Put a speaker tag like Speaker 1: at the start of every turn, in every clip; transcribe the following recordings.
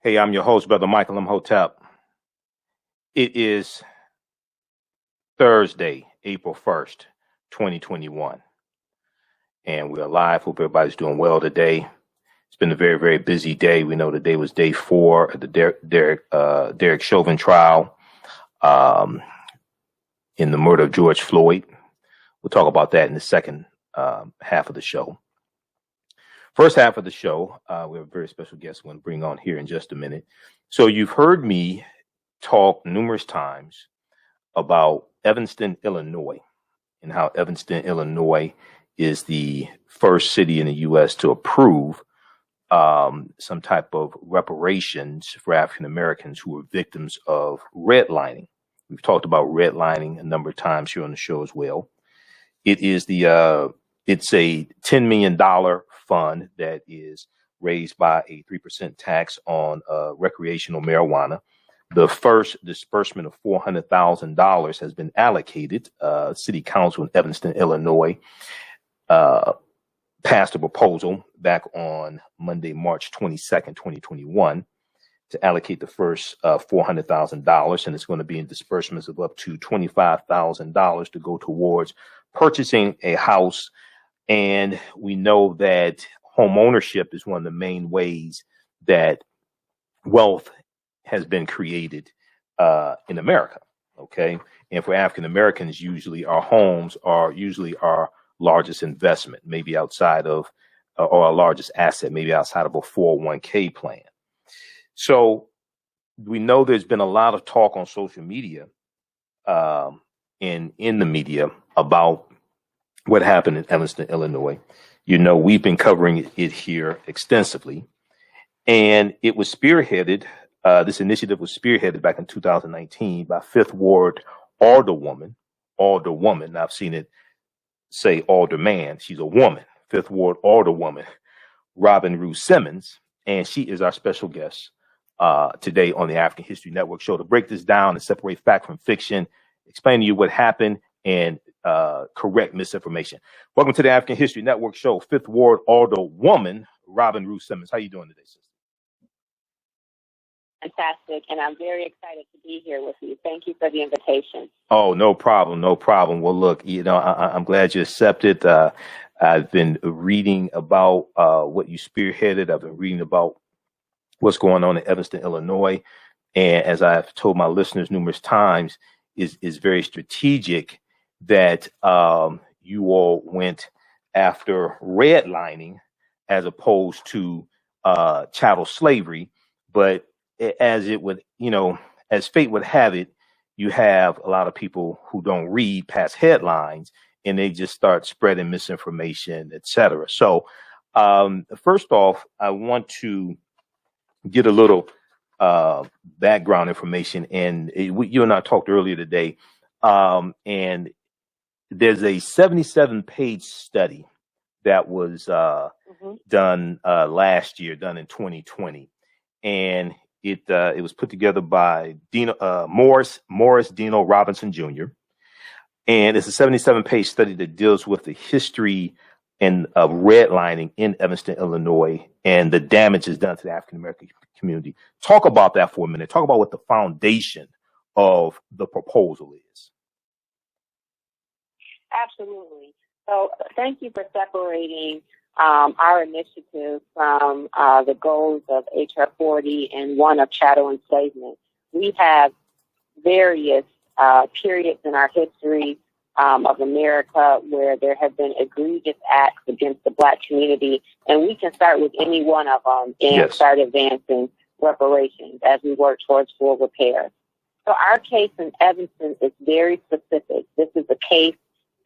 Speaker 1: Hey, I'm your host, Brother Michael Imhotep. It is Thursday, April 1st, 2021, and we're live. Hope everybody's doing well today. It's been a very, very busy day. We know today was day 4 of the Derek Chauvin trial in the murder of George Floyd. We'll talk about that in the second half of the show. First half of the show, we have a very special guest we're going to bring on here in just a minute. So you've heard me talk numerous times about Evanston, Illinois, and how Evanston, Illinois is the first city in the U.S. to approve some type of reparations for African Americans who were victims of redlining. We've talked about redlining a number of times here on the show as well. It is it's a $10 million fund that is raised by a 3% tax on recreational marijuana. The first disbursement of $400,000 has been allocated. City Council in Evanston, Illinois, passed a proposal back on Monday, March 22nd, 2021, to allocate the first $400,000, and it's going to be in disbursements of up to $25,000 to go towards purchasing a house. And we know that home ownership is one of the main ways that wealth has been created in America. Okay. And for African Americans, usually our homes are usually our largest investment, maybe outside of or our largest asset, maybe outside of a 401k plan. So we know there's been a lot of talk on social media and in the media about what happened in Evanston, Illinois. You know, we've been covering it here extensively, and it was spearheaded. This initiative was spearheaded back in 2019 by 5th Ward Alderwoman. I've seen it say alderman. She's a woman. 5th Ward Alderwoman, Rue Simmons, and she is our special guest today on the African History Network show to break this down and separate fact from fiction, explain to you what happened, and correct misinformation. Welcome to the African History Network show, 5th Ward Alderwoman, Rue Simmons. How you doing today, sister?
Speaker 2: Fantastic, and I'm very excited to be here with you. Thank you for the invitation.
Speaker 1: Oh, no problem. Well, look, I'm glad you accepted. I've been reading about what you spearheaded. I've been reading about what's going on in Evanston, Illinois, and as I've told my listeners numerous times, is very strategic that you all went after redlining as opposed to chattel slavery. But as it would, as fate would have it, you have a lot of people who don't read past headlines and they just start spreading misinformation, etc. So first off, I want to get a little background information. And you and I talked earlier today, and there's a 77-page study that was done last year, done in 2020, and it was put together by Morris Dino Robinson Jr. And it's a 77-page study that deals with the history and of redlining in Evanston, Illinois, and the damage is done to the African American community. Talk about that for a minute. Talk about what the foundation of the proposal is.
Speaker 2: Absolutely. So thank you for separating our initiative from the goals of H.R. 40 and one of chattel enslavement. We have various periods in our history of America where there have been egregious acts against the Black community, and we can start with any one of them and start advancing reparations as we work towards full repair. So our case in Evanston is very specific. This is a case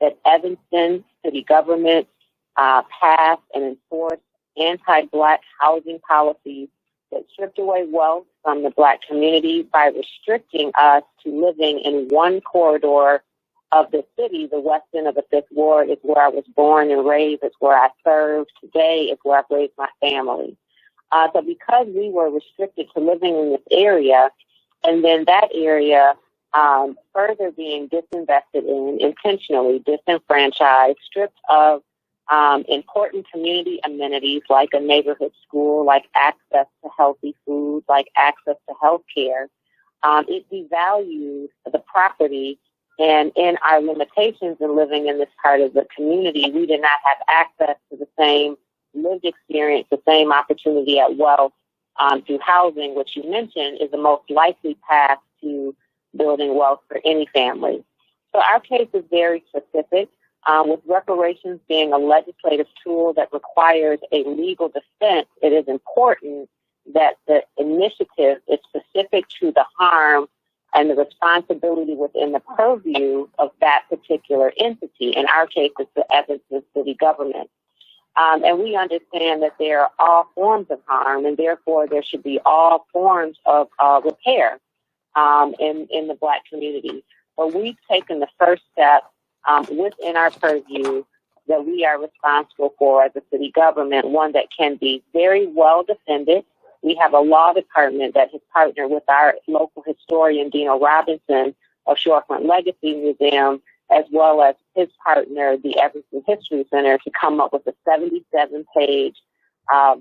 Speaker 2: that Evanston city government passed and enforced anti-Black housing policies that stripped away wealth from the Black community by restricting us to living in one corridor of the city. The west end of the 5th Ward is where I was born and raised. It's where I served. Today is where I've raised my family. So because we were restricted to living in this area, and then that area further being disinvested in, intentionally disenfranchised, stripped of important community amenities like a neighborhood school, like access to healthy food, like access to health care. It devalues the property, and in our limitations in living in this part of the community, we did not have access to the same lived experience, the same opportunity at wealth through housing, which you mentioned is the most likely path to building wealth for any family. So our case is very specific, with reparations being a legislative tool that requires a legal defense. It is important that the initiative is specific to the harm and the responsibility within the purview of that particular entity. In our case, it's the Evanston city government. And we understand that there are all forms of harm, and therefore there should be all forms of repair in the Black community. But we've taken the first step within our purview that we are responsible for as a city government, one that can be very well defended. We have a law department that has partnered with our local historian, Dino Robinson of Shorefront Legacy Museum, as well as his partner, the Evanston History Center, to come up with a 77-page,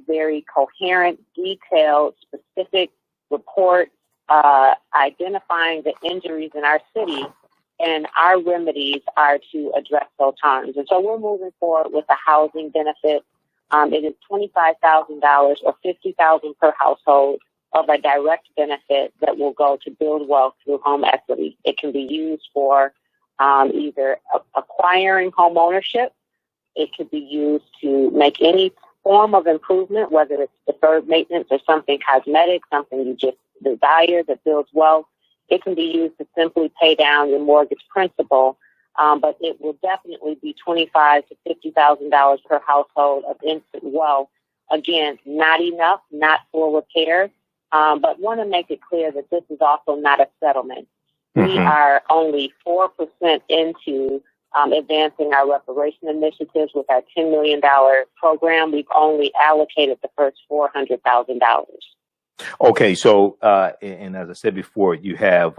Speaker 2: very coherent, detailed, specific report identifying the injuries in our city, and our remedies are to address those harms. And so we're moving forward with a housing benefit. It is $25,000 or $50,000 per household of a direct benefit that will go to build wealth through home equity. It can be used for either acquiring home ownership. It could be used to make any form of improvement, whether it's deferred maintenance or something cosmetic, something you just desire that builds wealth. It can be used to simply pay down your mortgage principal, but it will definitely be $25,000 to $50,000 per household of instant wealth. Again, not enough, not for repair, but want to make it clear that this is also not a settlement. We are only 4% into advancing our reparation initiatives with our $10 million program. We've only allocated the first $400,000.
Speaker 1: Okay, so and as I said before, you have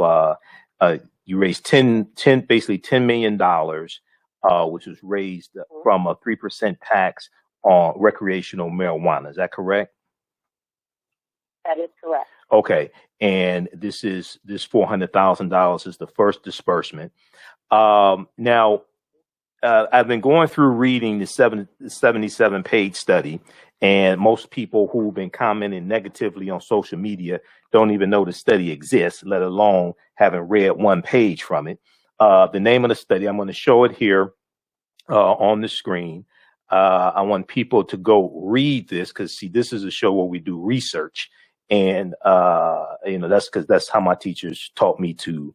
Speaker 1: you raised basically $10 million, which was raised from a 3% tax on recreational marijuana. Is that correct?
Speaker 2: That is correct.
Speaker 1: Okay, and this $400,000 is the first disbursement. Now, I've been going through reading the 77-page study, and most people who've been commenting negatively on social media don't even know the study exists, let alone having read one page from it. The name of the study, I'm going to show it here on the screen. I want people to go read this because, see, this is a show where we do research. And, that's because that's how my teachers taught me to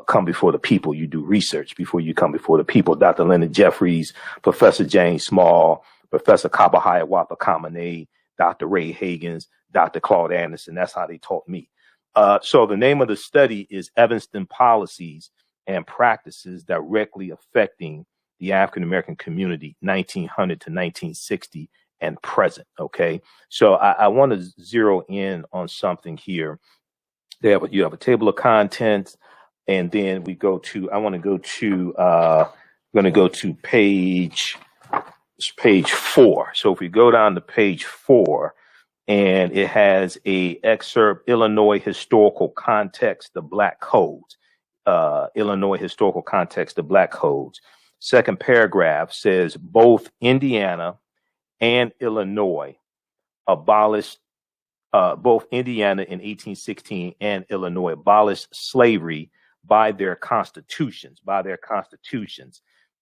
Speaker 1: come before the people. You do research before you come before the people. Dr. Leonard Jeffries, Professor James Small, Professor Kabahaya Wapa Kamene, Dr. Ray Hagins, Dr. Claude Anderson. That's how they taught me. So the name of the study is Evanston Policies and Practices Directly Affecting the African American Community, 1900 to 1960 and present. Okay. So I want to zero in on something here. You have a table of contents, and then I'm going to go to page 4. So if we go down to page 4, and it has a excerpt, Illinois Historical Context of Black Codes, Illinois Historical Context of Black Codes. Second paragraph says both Indiana and Illinois abolished, both Indiana in 1816 and Illinois abolished slavery by their constitutions,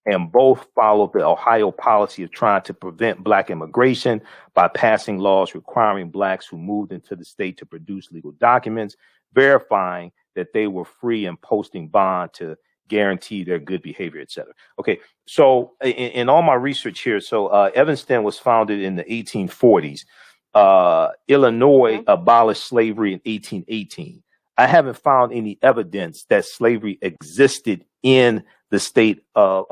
Speaker 1: and both followed the Ohio policy of trying to prevent Black immigration by passing laws requiring Blacks who moved into the state to produce legal documents, verifying that they were free and posting bond to guarantee their good behavior, et cetera. Okay, so in all my research here, Evanston was founded in the 1840s. Illinois abolished slavery in 1818. I haven't found any evidence that slavery existed in the city of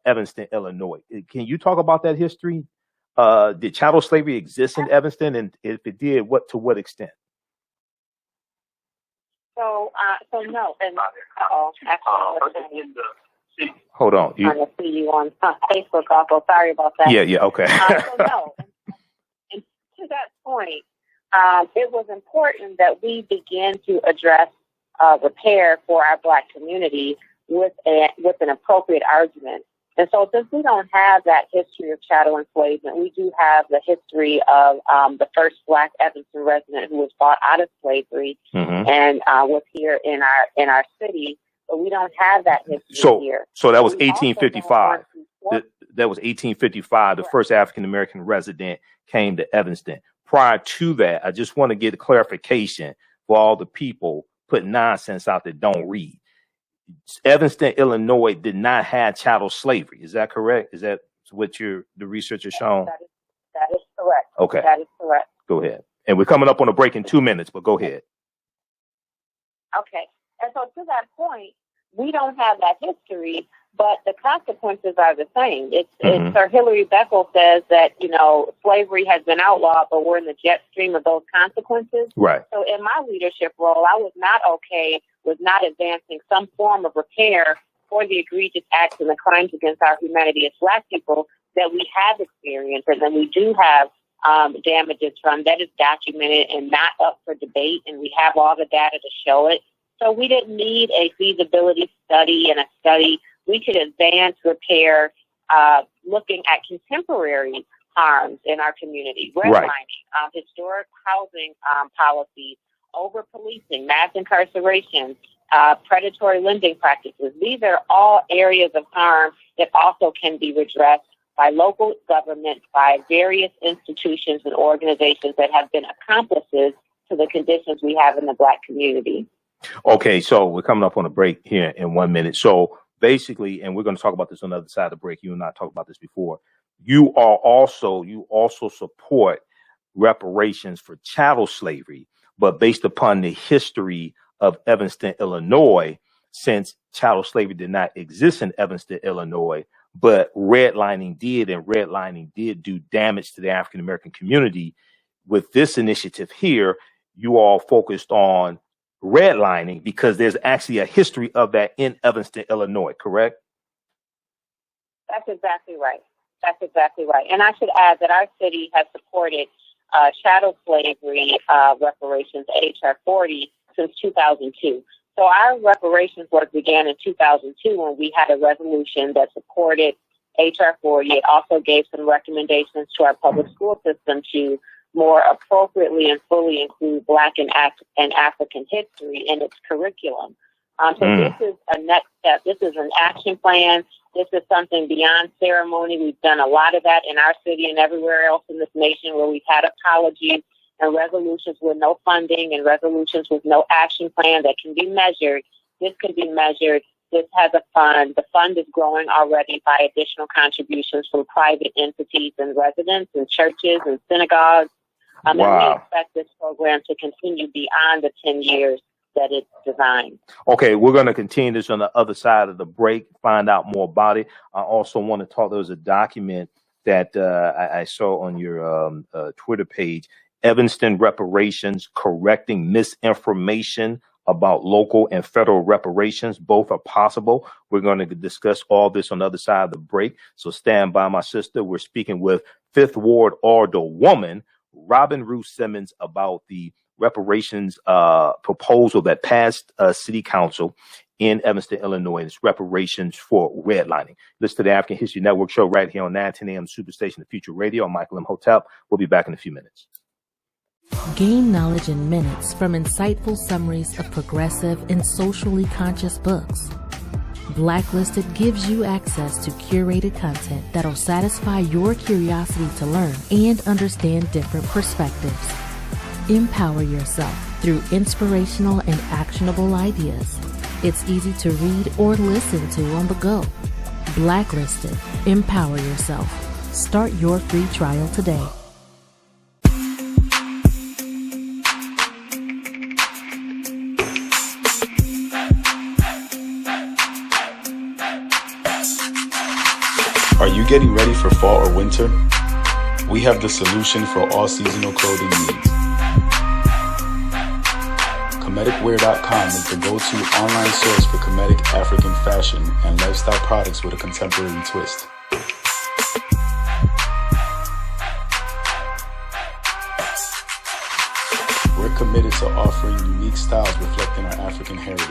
Speaker 1: Evanston, Illinois. Can you talk about that history? Did chattel slavery exist in Evanston? And if it did, to what extent?
Speaker 2: So no. And
Speaker 1: Hold on.
Speaker 2: Trying to see you on Facebook also. Sorry about that.
Speaker 1: Yeah, okay.
Speaker 2: And to that point, it was important that we begin to address repair for our Black community with an appropriate argument. And so since we don't have that history of chattel enslavement, we do have the history of the first Black Evanston resident who was bought out of slavery and was here in our city, but we don't have that history here.
Speaker 1: So that was 1855. That was 1855. The first African American resident came to Evanston. Prior to that, I just want to get a clarification for all the people putting nonsense out that don't read. Evanston, Illinois did not have chattel slavery. Is that correct? Is that what the research has shown?
Speaker 2: That is correct.
Speaker 1: Okay.
Speaker 2: That is correct.
Speaker 1: Go ahead. And we're coming up on a break in 2 minutes, but go ahead.
Speaker 2: Okay. And so to that point, we don't have that history, but the consequences are the same. It's Sir Hilary Beckel says that, slavery has been outlawed, but we're in the jet stream of those consequences.
Speaker 1: Right.
Speaker 2: So in my leadership role, I was not okay with not advancing some form of repair for the egregious acts and the crimes against our humanity as Black people that we have experienced and that we do have damages from. That is documented and not up for debate, and we have all the data to show it. So we didn't need a feasibility study and a study. We could advance repair looking at contemporary harms in our community, redlining, historic housing policies, over-policing, mass incarceration, predatory lending practices. These are all areas of harm that also can be redressed by local government, by various institutions and organizations that have been accomplices to the conditions we have in the Black community.
Speaker 1: Okay, so we're coming up on a break here in 1 minute. So basically, and we're going to talk about this on the other side of the break. You and I talked about this before. You also support reparations for chattel slavery, but based upon the history of Evanston, Illinois, since chattel slavery did not exist in Evanston, Illinois, but redlining did, and redlining did do damage to the African American community. With this initiative here, you all focused on redlining because there's actually a history of that in Evanston, Illinois, correct?
Speaker 2: That's exactly right. That's exactly right. And I should add that our city has supported chattel slavery reparations, HR 40, since 2002. So our reparations work began in 2002 when we had a resolution that supported HR 40. It also gave some recommendations to our public school system to more appropriately and fully include Black and African history in its curriculum. This is a next step. This is an action plan. This is something beyond ceremony. We've done a lot of that in our city and everywhere else in this nation where we've had apologies and resolutions with no funding and resolutions with no action plan that can be measured. This can be measured. This has a fund. The fund is growing already by additional contributions from private entities and residents and churches and synagogues. And we expect this program to continue beyond the 10 years that it's designed. Okay,
Speaker 1: we're going to continue this on the other side of the break, find out more about it. I also want to talk, there was a document that I saw on your Twitter page, Evanston Reparations, Correcting Misinformation about Local and Federal Reparations. Both are possible. We're going to discuss all this on the other side of the break. So stand by, my sister. We're speaking with 5th Ward Alderwoman Rue Simmons about the reparations proposal that passed City Council in Evanston, Illinois. It's reparations for redlining. Listen to the African History Network show right here on 910 AM Superstation, the Future Radio. I'm Michael Imhotep. We'll be back in a few minutes.
Speaker 3: Gain knowledge in minutes from insightful summaries of progressive and socially conscious books. Blacklisted gives you access to curated content that'll satisfy your curiosity to learn and understand different perspectives. Empower yourself through inspirational and actionable ideas. It's easy to read or listen to on the go. Blacklisted. Empower yourself. Start your free trial today.
Speaker 4: Are you getting ready for fall or winter? We have the solution for all seasonal clothing needs. ComedicWear.com is the go-to online source for comedic African fashion and lifestyle products with a contemporary twist. We're committed to offering unique styles reflecting our African heritage.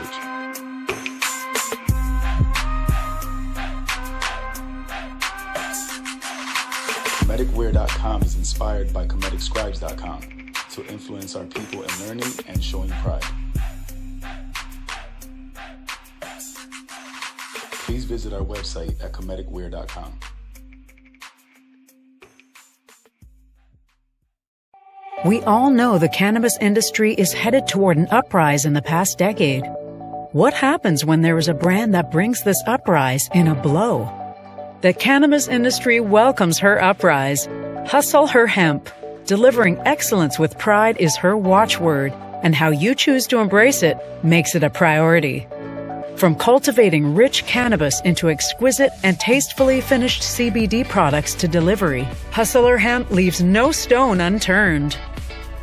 Speaker 4: ComedicWear.com is inspired by ComedicScribes.com to influence our people in learning and showing pride. Please visit our website at ComedicWear.com.
Speaker 5: We all know the cannabis industry is headed toward an uprise in the past decade. What happens when there is a brand that brings this uprise in a blow? The cannabis industry welcomes her uprise. Hustle her hemp. Delivering excellence with pride is her watchword, and how you choose to embrace it makes it a priority. From cultivating rich cannabis into exquisite and tastefully finished CBD products to delivery, Hustle Her Hemp leaves no stone unturned.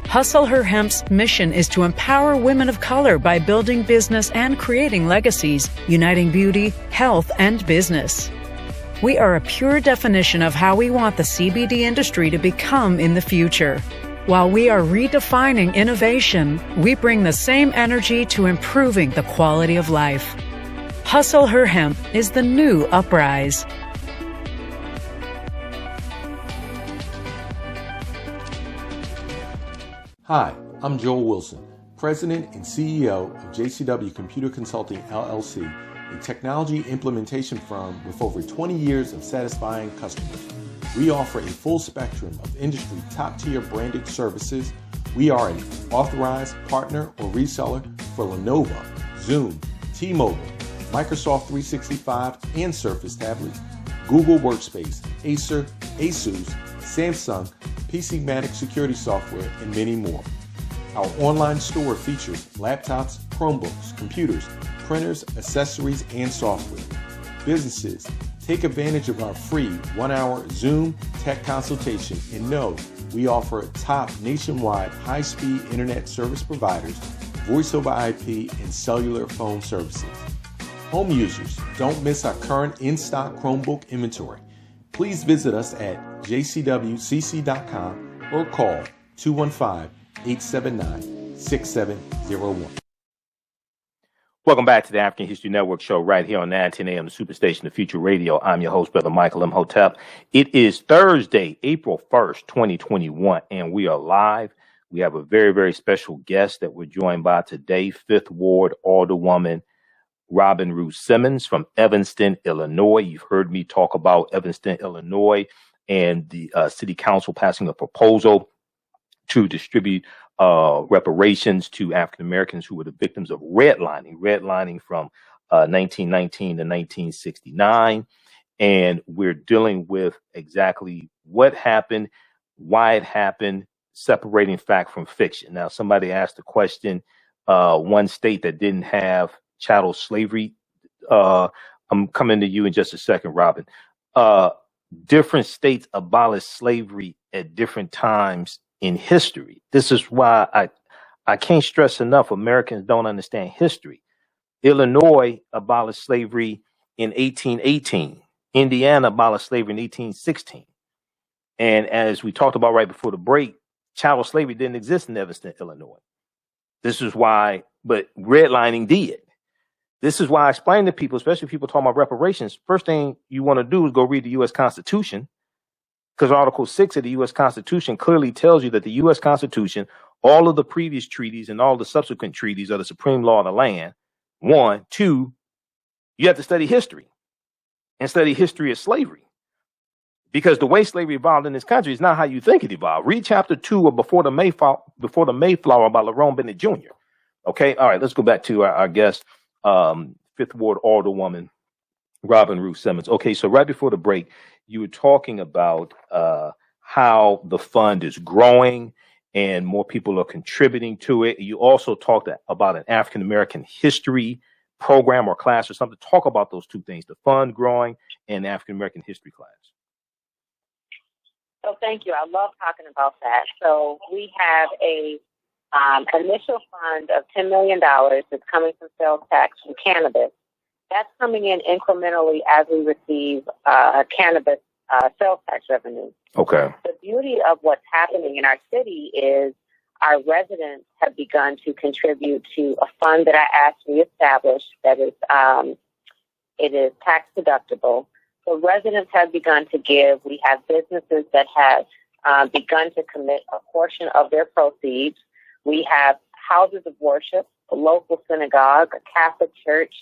Speaker 5: Hustle Her Hemp's mission is to empower women of color by building business and creating legacies, uniting beauty, health, and business. We are a pure definition of how we want the CBD industry to become in the future. While we are redefining innovation, we bring the same energy to improving the quality of life. Hustle Her Hemp is the new uprise.
Speaker 6: Hi, I'm Joel Wilson, President and CEO of JCW Computer Consulting LLC, a technology implementation firm with over 20 years of satisfying customers. We offer a full spectrum of industry top-tier branded services. We are an authorized partner or reseller for Lenovo, Zoom, T-Mobile, Microsoft 365 and Surface tablets, Google Workspace, Acer, Asus, Samsung, PCmatic security software, and many more. Our online store features laptops, Chromebooks, computers, printers, accessories, and software. Businesses, take advantage of our free 1-hour Zoom tech consultation and know we offer top nationwide high-speed internet service providers, voice over IP, and cellular phone services. Home users, don't miss our current in-stock Chromebook inventory. Please visit us at jcwcc.com or call 215-879-6701.
Speaker 1: Welcome back to the African History Network show right here on 910 AM, the Superstation, the Future Radio. I'm your host, Brother Michael Imhotep. It is Thursday, April 1st, 2021, and we are live. We have a very, very special guest that we're joined by today, 5th Ward Alderwoman Rue Simmons from Evanston, Illinois. You've heard me talk about Evanston, Illinois, and the city council passing a proposal to distribute reparations to African Americans who were the victims of redlining from 1919 to 1969. And we're dealing with exactly what happened, why it happened, separating fact from fiction. Now, somebody asked the question, one state that didn't have chattel slavery. I'm coming to you in just a second, Robin. Different states abolished slavery at different times in history. This is why I can't stress enough, Americans don't understand history. Illinois abolished slavery in 1818. Indiana abolished slavery in 1816. And as we talked about right before the break, chattel slavery didn't exist in Evanston, Illinois. This is why, but redlining did. This is why I explain to people, especially people talking about reparations, first thing you want to do is go read the U.S. Constitution, because Article 6 of the U.S. Constitution clearly tells you that the U.S. Constitution, all of the previous treaties and all the subsequent treaties are the supreme law of the land. 1, 2, you have to study history and study history of slavery, because the way slavery evolved in this country is not how you think it evolved. Read chapter 2 of Before the Mayflower by Lerone Bennett Jr. Okay. All right. Let's go back to our guest, 5th Ward Alderwoman Rue Simmons. Okay. So right before the break, you were talking about how the fund is growing and more people are contributing to it. You also talked about an African American history program or class or something. Talk about those two things, the fund growing and the African American history class.
Speaker 2: So thank you. I love talking about that. So we have a initial fund of $10 million that's coming from sales tax from cannabis. That's coming in incrementally as we receive cannabis sales tax revenue.
Speaker 1: Okay.
Speaker 2: The beauty of what's happening in our city is our residents have begun to contribute to a fund that I asked we establish that is it is tax deductible. So residents have begun to give. We have businesses that have begun to commit a portion of their proceeds. We have houses of worship, a local synagogue, a Catholic church,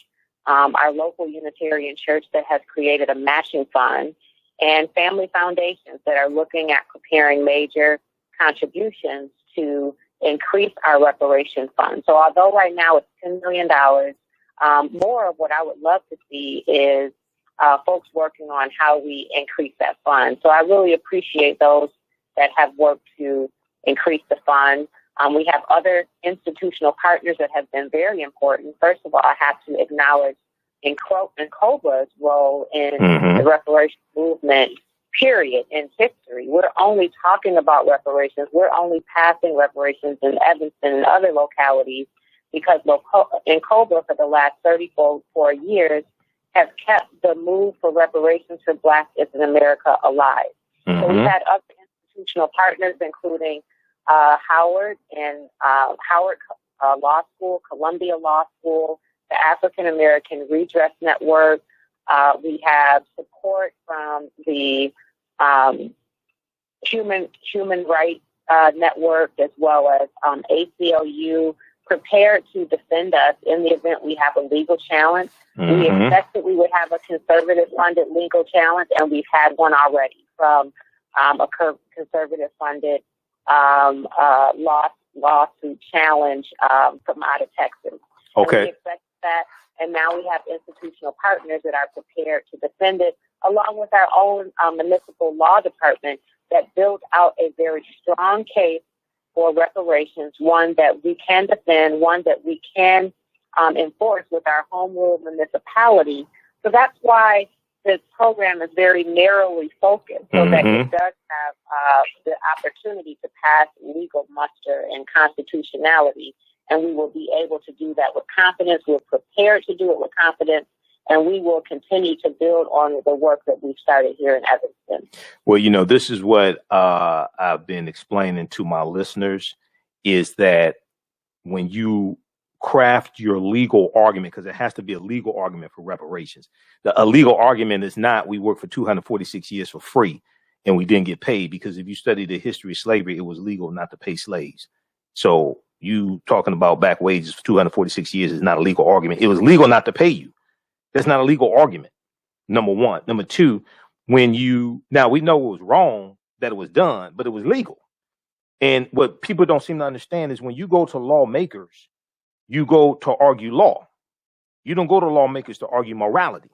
Speaker 2: our local Unitarian church that has created a matching fund, and family foundations that are looking at preparing major contributions to increase our reparation fund. So although right now it's $10 million, more of what I would love to see is folks working on how we increase that fund. So I really appreciate those that have worked to increase the fund. We have other institutional partners that have been very important. First of all, I have to acknowledge in COBRA's role in the reparations movement, period, in history. We're only talking about reparations. We're only passing reparations in Evanston and other localities because in COBRA for the last 34 years have kept the move for reparations for Blacks in America alive. So we've had other institutional partners, including Howard and Howard Law School, Columbia Law School, the African American Redress Network. We have support from the Human Rights Network, as well as ACLU, prepared to defend us in the event we have a legal challenge. We expected we would have a conservative-funded legal challenge, and we've had one already from a conservative-funded lawsuit challenge from out of Texas.
Speaker 1: Okay.
Speaker 2: And we expect that, and now we have institutional partners that are prepared to defend it, along with our own municipal law department that built out a very strong case for reparations, one that we can defend, one that we can enforce with our home rule municipality. So that's why this program is very narrowly focused, so that it does have the opportunity to pass legal muster and constitutionality. And we will be able to do that with confidence. We're prepared to do it with confidence. And we will continue to build on the work that we've started here in Evanston.
Speaker 1: Well, you know, this is what I've been explaining to my listeners, is that when you craft your legal argument, because it has to be a legal argument for reparations. A legal argument is not, we worked for 246 years for free and we didn't get paid, because if you study the history of slavery, it was legal not to pay slaves. So you talking about back wages for 246 years is not a legal argument. It was legal not to pay you. That's not a legal argument. Number one. Number two, now we know it was wrong that it was done, but it was legal. And what people don't seem to understand is when you go to lawmakers, you go to argue law. You don't go to lawmakers to argue morality.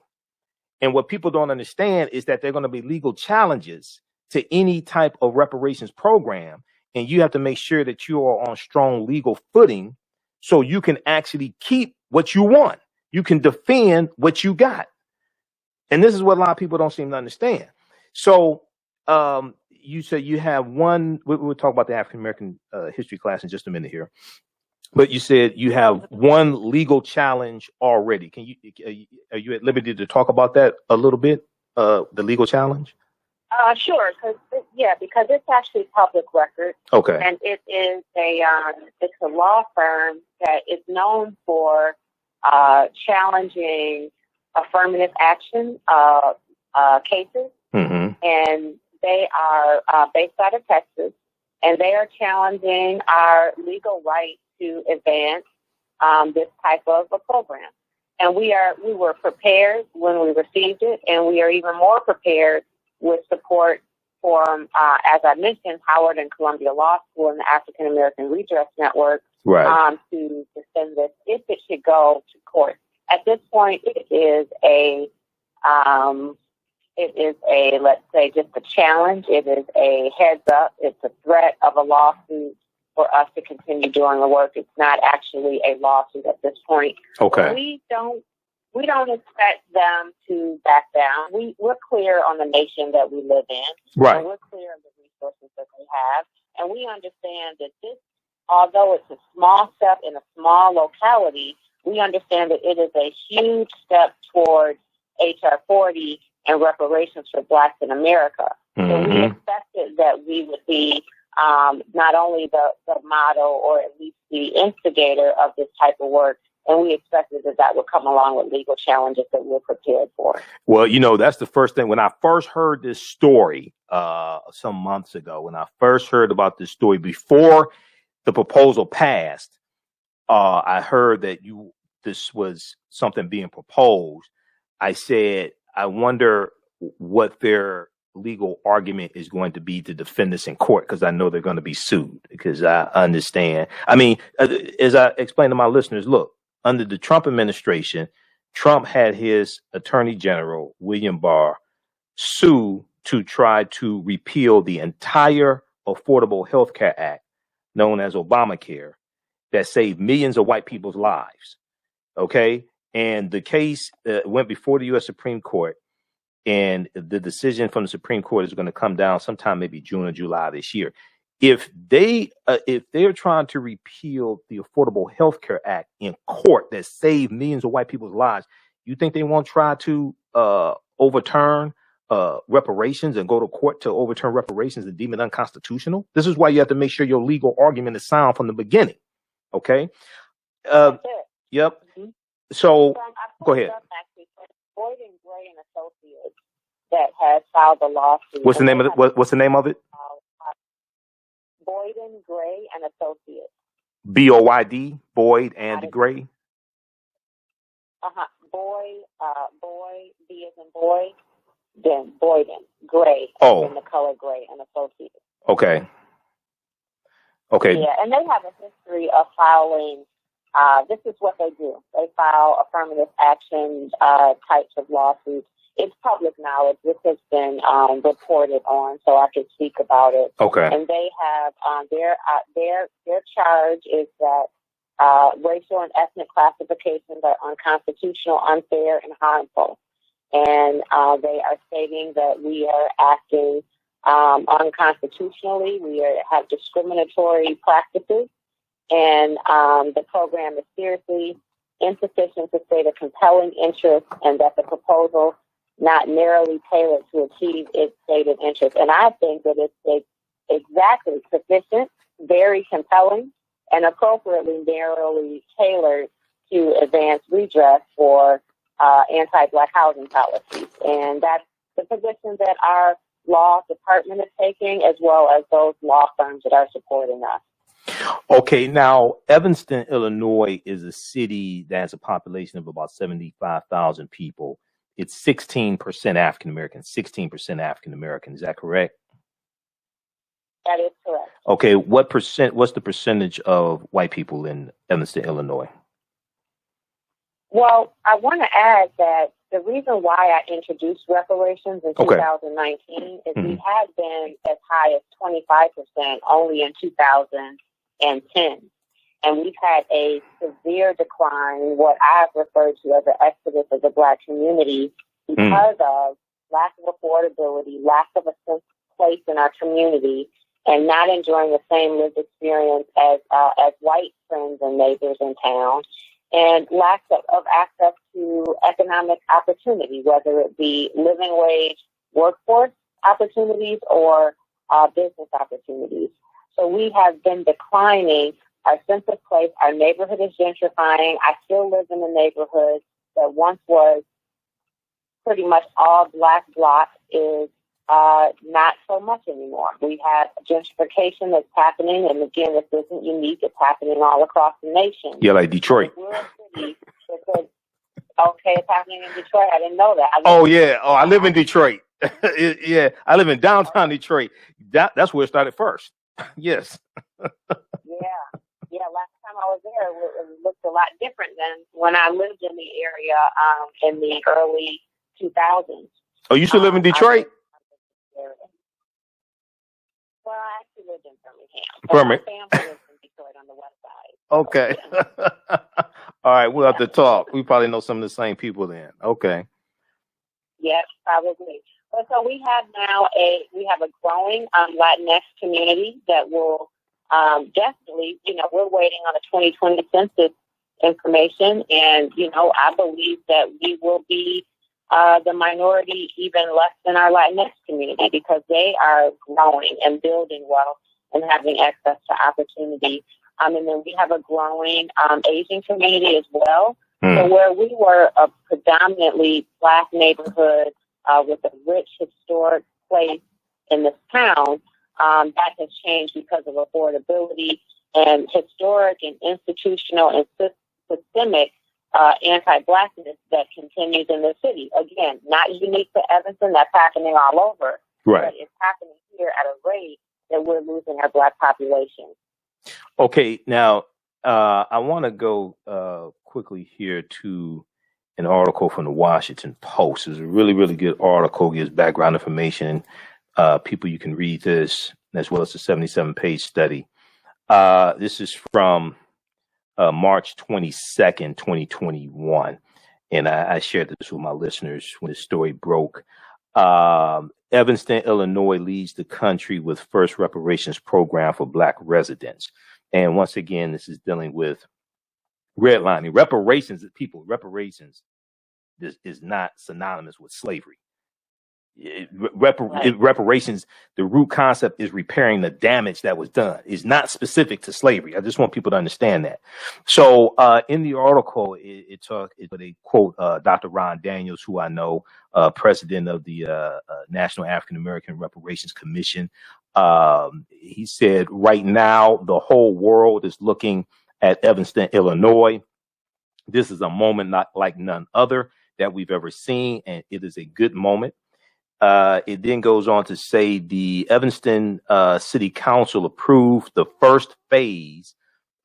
Speaker 1: And what people don't understand is that there are going to be legal challenges to any type of reparations program. And you have to make sure that you are on strong legal footing so you can actually keep what you want. You can defend what you got. And this is what a lot of people don't seem to understand. So you said you have one, we'll talk about the African American history class in just a minute here. But you said you have one legal challenge already. Are you at liberty to talk about that a little bit, the legal challenge?
Speaker 2: Sure, because it's actually public record.
Speaker 1: Okay.
Speaker 2: And it is it's a law firm that is known for challenging affirmative action cases. And they are based out of Texas, and they are challenging our legal right to advance this type of a program. And we were prepared when we received it, and we are even more prepared with support from, as I mentioned, Howard and Columbia Law School and the African American Redress Network,
Speaker 1: right,
Speaker 2: to defend this if it should go to court. At this point, it is a let's say, just a challenge. It is a heads up. It's a threat of a lawsuit for us to continue doing the work. It's not actually a lawsuit at this point.
Speaker 1: Okay.
Speaker 2: We don't expect them to back down. We're clear on the nation that we live in.
Speaker 1: Right.
Speaker 2: And we're clear on the resources that they have. And we understand that this although it's a small step in a small locality, we understand that it is a huge step towards HR 40 and reparations for Blacks in America. So we expected that we would be not only the model or at least the instigator of this type of work, and we expected that would come along with legal challenges that we're prepared for.
Speaker 1: Well, that's the first thing. When I first heard this story some months ago, when I first heard about this story before the proposal passed, I heard that this was something being proposed. I said, I wonder what their legal argument is going to be to defend this in court, because I know they're going to be sued, because I understand. I mean, as I explained to my listeners, look, under the Trump administration, Trump had his Attorney General, William Barr, sue to try to repeal the entire Affordable Health Care Act, known as Obamacare, that saved millions of white people's lives. Okay. And the case went before the U.S. Supreme Court, and the decision from the Supreme Court is going to come down sometime maybe June or July this year. If they're trying to repeal the Affordable Health Care Act in court that saved millions of white people's lives, you think they won't try to overturn reparations and go to court to overturn reparations and deem it unconstitutional? This is why you have to make sure your legal argument is sound from the beginning. Okay. Yep.
Speaker 2: Mm-hmm.
Speaker 1: So go ahead.
Speaker 2: Boyd and Gray and Associates that has filed a lawsuit.
Speaker 1: What's the name of it? What's the name of it?
Speaker 2: Boyd and Gray and Associates.
Speaker 1: BOYD, Boyd and Gray.
Speaker 2: Boyd, B as in boy, then Boyden, Gray, in the color gray and Associates.
Speaker 1: Okay.
Speaker 2: Yeah, and they have a history of filing. This is what they do. They file affirmative action types of lawsuits. It's public knowledge. This has been reported on, so I can speak about it.
Speaker 1: Okay.
Speaker 2: And they have their charge is that racial and ethnic classifications are unconstitutional, unfair, and harmful. And they are stating that we are acting unconstitutionally. We have discriminatory practices. And the program is seriously insufficient to state a compelling interest, and that the proposal not narrowly tailored to achieve its stated interest. And I think that it's exactly sufficient, very compelling, and appropriately narrowly tailored to advance redress for anti-Black housing policies. And that's the position that our law department is taking, as well as those law firms that are supporting us.
Speaker 1: Okay, now Evanston, Illinois is a city that has a population of about 75,000 people. It's 16% African American, 16% African American. Is that correct?
Speaker 2: That is correct.
Speaker 1: Okay, what's the percentage of white people in Evanston, Illinois?
Speaker 2: Well, I want to add that the reason why I introduced reparations in 2019 is we had been as high as 25% only in 2010. And we've had a severe decline, what I've referred to as an exodus of the Black community, because of lack of affordability, lack of a sense of place in our community, and not enjoying the same lived experience as white friends and neighbors in town, and lack of access to economic opportunity, whether it be living wage workforce opportunities or business opportunities. So we have been declining our sense of place. Our neighborhood is gentrifying. I still live in a neighborhood that once was pretty much all Black block is not so much anymore. We have gentrification that's happening, and again, this isn't unique. It's happening all across the nation.
Speaker 1: Yeah, like Detroit.
Speaker 2: Okay, it's happening in Detroit. I didn't know that.
Speaker 1: I live in Detroit. Yeah, I live in downtown Detroit. That's where it started first. Yes.
Speaker 2: Yeah. Last time I was there, it looked a lot different than when I lived in the area in the early 2000s.
Speaker 1: Oh, you still live in Detroit?
Speaker 2: Well, I actually lived in Birmingham. My family lives in Detroit on the west side.
Speaker 1: Okay. All right, we'll have to talk. We probably know some of the same people then. Okay.
Speaker 2: Yes, probably. But so we have now a growing Latinx community that will definitely, we're waiting on the 2020 census information. And, I believe that we will be the minority even less than our Latinx community, because they are growing and building wealth and having access to opportunity. And then we have a growing Asian community as well. So where we were a predominantly Black neighborhood with a rich historic place in this town, that has changed because of affordability and historic and institutional and systemic anti-Blackness that continues in the city. Again, not unique to Evanston. That's happening all over.
Speaker 1: Right.
Speaker 2: But it's happening here at a rate that we're losing our Black population.
Speaker 1: Okay, now I want to go quickly here to an article from the Washington Post. It's a really, really good article, gives background information. People, you can read this, as well as the 77-page study. This is from March 22nd, 2021. And I shared this with my listeners when the story broke. Evanston, Illinois leads the country with first reparations program for Black residents. And once again, this is dealing with redlining. Reparations is not synonymous with slavery. Reparations, the root concept is repairing the damage that was done. It's not specific to slavery. I just want people to understand that. So in the article, they quote Dr. Ron Daniels, who I know, president of the National African American Reparations Commission. He said, right now, the whole world is looking at Evanston, Illinois. This is a moment not like none other that we've ever seen, and it is a good moment. It then goes on to say the Evanston City Council approved the first phase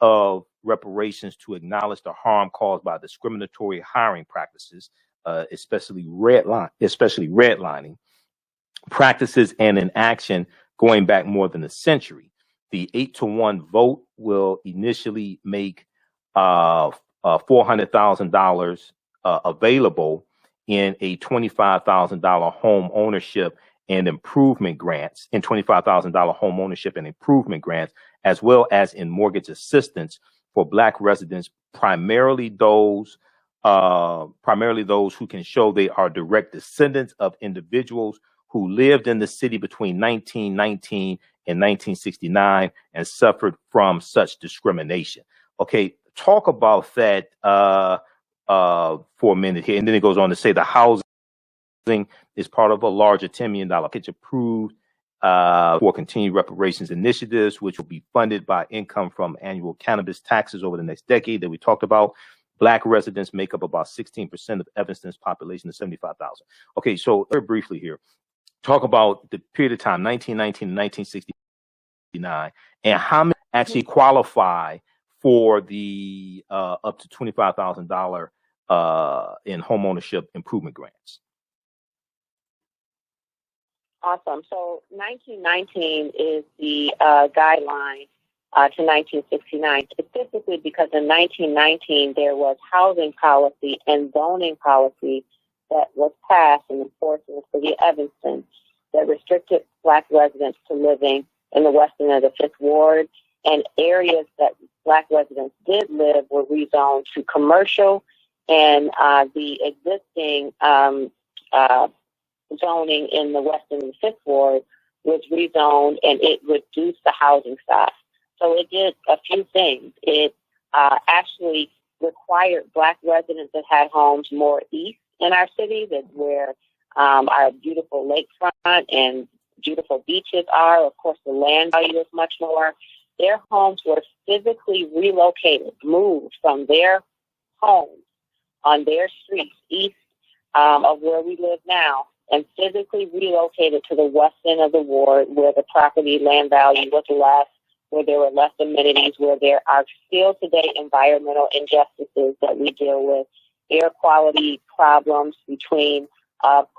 Speaker 1: of reparations to acknowledge the harm caused by discriminatory hiring practices, especially redlining practices and inaction going back more than a century. The 8-to-1 vote will initially make $400,000 available in a $25,000 home ownership and improvement grants, as well as in mortgage assistance for Black residents, primarily those who can show they are direct descendants of individuals who lived in the city between 1919 and 1969 and suffered from such discrimination. Okay, talk about that for a minute here. And then it goes on to say the housing is part of a larger $10 million package approved for continued reparations initiatives, which will be funded by income from annual cannabis taxes over the next decade that we talked about. Black residents make up about 16% of Evanston's population of 75,000. Okay, so very briefly here, talk about the period of time, 1919 to 1969, and how many actually qualify for the up to $25,000 in homeownership improvement grants.
Speaker 2: Awesome. So 1919 is the guideline to 1969, specifically because in 1919 there was housing policy and zoning policy that was passed and enforced in the city of Evanston that restricted Black residents to living in the western of the 5th Ward, and areas that Black residents did live were rezoned to commercial, and the existing zoning in the western and 5th Ward was rezoned, and it reduced the housing stock. So it did a few things. It actually required Black residents that had homes more east in our city, that's where our beautiful lakefront and beautiful beaches are. Of course, the land value is much more. Their homes were physically relocated, moved from their homes on their streets east of where we live now, and physically relocated to the west end of the ward where the property land value was less, where there were less amenities, where there are still today environmental injustices that we deal with, air quality problems between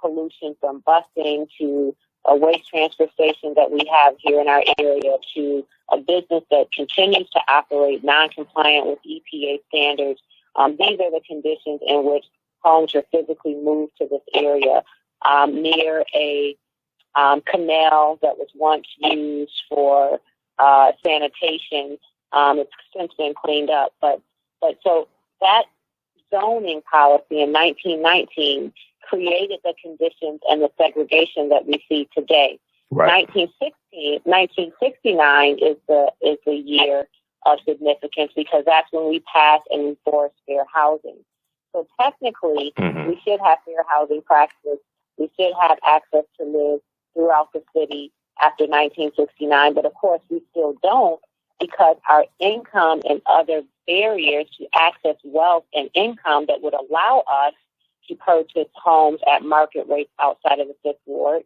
Speaker 2: pollution from busing to a waste transfer station that we have here in our area, to a business that continues to operate non-compliant with EPA standards. These are the conditions in which homes are physically moved to this area near a canal that was once used for sanitation. It's since been cleaned up, but so that zoning policy in 1919 created the conditions and the segregation that we see today.
Speaker 1: Right.
Speaker 2: 1969 is the year of significance because that's when we passed and enforced fair housing. So technically, we should have fair housing practices. We should have access to live throughout the city after 1969, but of course we still don't because our income and other barriers to access wealth and income that would allow us to purchase homes at market rates outside of the Fifth Ward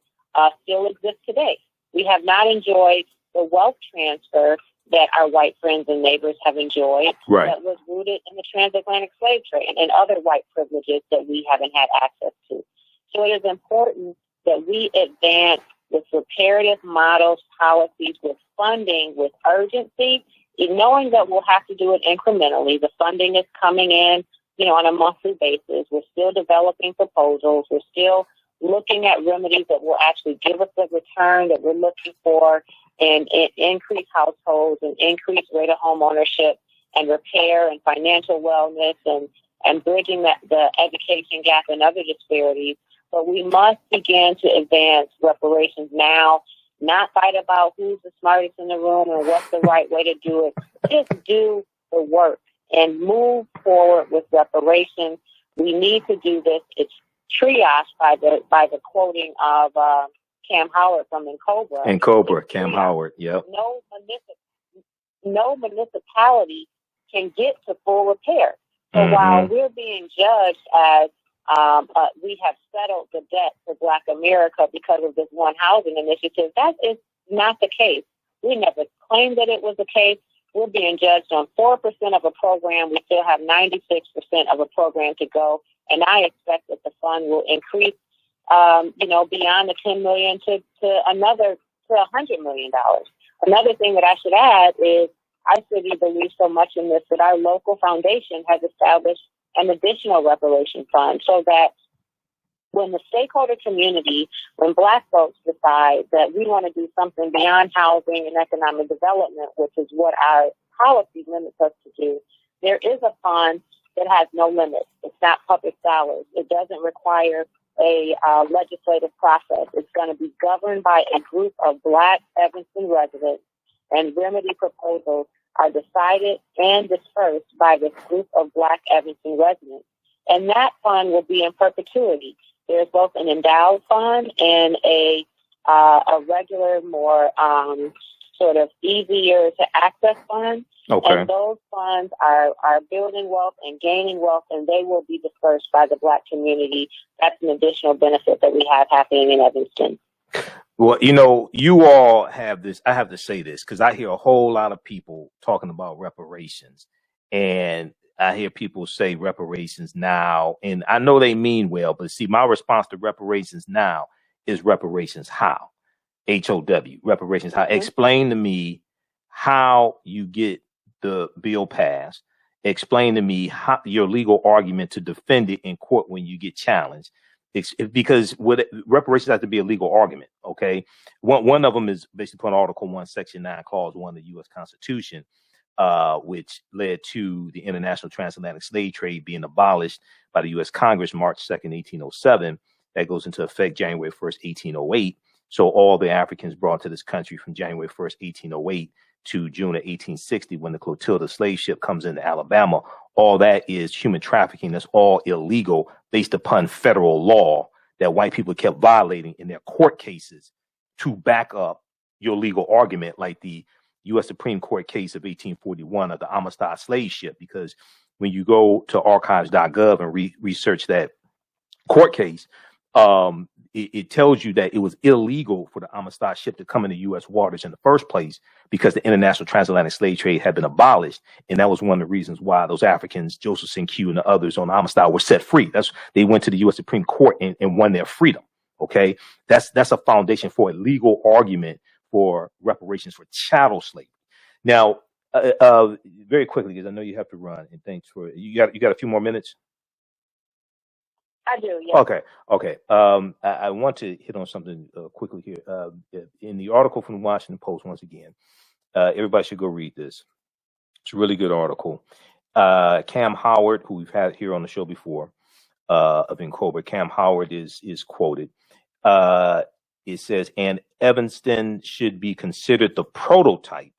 Speaker 2: still exist today. We have not enjoyed the wealth transfer that our white friends and neighbors have enjoyed that was rooted in the transatlantic slave trade and other white privileges that we haven't had access to. So it is important that we advance with reparative models, policies, with funding, with urgency, knowing that we'll have to do it incrementally. The funding is coming in, on a monthly basis. We're still developing proposals. We're still looking at remedies that will actually give us the return that we're looking for and increase households and increase rate of home ownership and repair and financial wellness and bridging the education gap and other disparities. But we must begin to advance reparations now, not fight about who's the smartest in the room and what's the right way to do it. Just do the work and move forward with reparations. We need to do this. It's triaged by the quoting of Cam Howard from Cobra.
Speaker 1: Cam Howard, yep.
Speaker 2: No municipality can get to full repair. So while we're being judged as we have settled the debt for Black America because of this one housing initiative, that is not the case. We never claimed that it was the case. We're being judged on 4% of a program. We still have 96% of a program to go. And I expect that the fund will increase, beyond the $10 million to $100 million. Another thing that I should add is I really believe so much in this that our local foundation has established an additional reparation fund so that when the stakeholder community, when Black folks decide that we want to do something beyond housing and economic development, which is what our policy limits us to do, there is a fund that has no limits. It's not public dollars. It doesn't require a legislative process. It's going to be governed by a group of Black Evanston residents, and remedy proposals are decided and dispersed by this group of Black Evanston residents. And that fund will be in perpetuity. There's both an endowed fund and a regular, more sort of easier to access fund.
Speaker 1: Okay.
Speaker 2: And those funds are building wealth and gaining wealth, and they will be dispersed by the Black community. That's an additional benefit that we have happening in Evanston.
Speaker 1: Well, you all have this. I have to say this because I hear a whole lot of people talking about reparations, and I hear people say reparations now, and I know they mean well, but see, my response to reparations now is reparations how? H-O-W, reparations how? Explain to me how you get the bill passed. Explain to me how your legal argument to defend it in court when you get challenged. Because reparations has to be a legal argument, okay? One of them is based upon Article 1, Section 9, Clause 1 of the U.S. Constitution, which led to the international transatlantic slave trade being abolished by the U.S. Congress March 2nd, 1807. That goes into effect January 1st, 1808. So all the Africans brought to this country from January 1st, 1808 to June of 1860, when the Clotilda slave ship comes into Alabama, all that is human trafficking. That's all illegal based upon federal law that white people kept violating in their court cases to back up your legal argument, like the U.S. Supreme Court case of 1841 of the Amistad slave ship. Because when you go to archives.gov and research that court case, it tells you that it was illegal for the Amistad ship to come into U.S. waters in the first place because the international transatlantic slave trade had been abolished. And that was one of the reasons why those Africans, Joseph Q and the others on Amistad, were set free. They went to the U.S. Supreme Court and won their freedom. OK, that's a foundation for a legal argument for reparations for chattel slavery. Now, very quickly, because I know you have to run, and thanks for you got a few more minutes.
Speaker 2: I do, yeah.
Speaker 1: Okay. I want to hit on something quickly here. In the article from the Washington Post, once again, Everybody should go read this. It's a really good article. Cam Howard, who we've had here on the show before, of Incoba, Cam Howard is quoted. It says, and Evanston should be considered the prototype.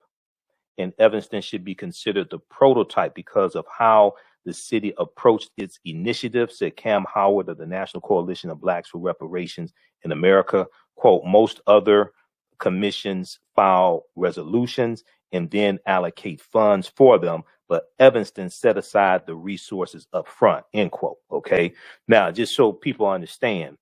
Speaker 1: And Evanston should be considered the prototype because of how the city approached its initiative, said Cam Howard of the National Coalition of Blacks for Reparations in America. Quote, most other commissions file resolutions and then allocate funds for them, but Evanston set aside the resources up front, end quote. Okay. Now, just so people understand,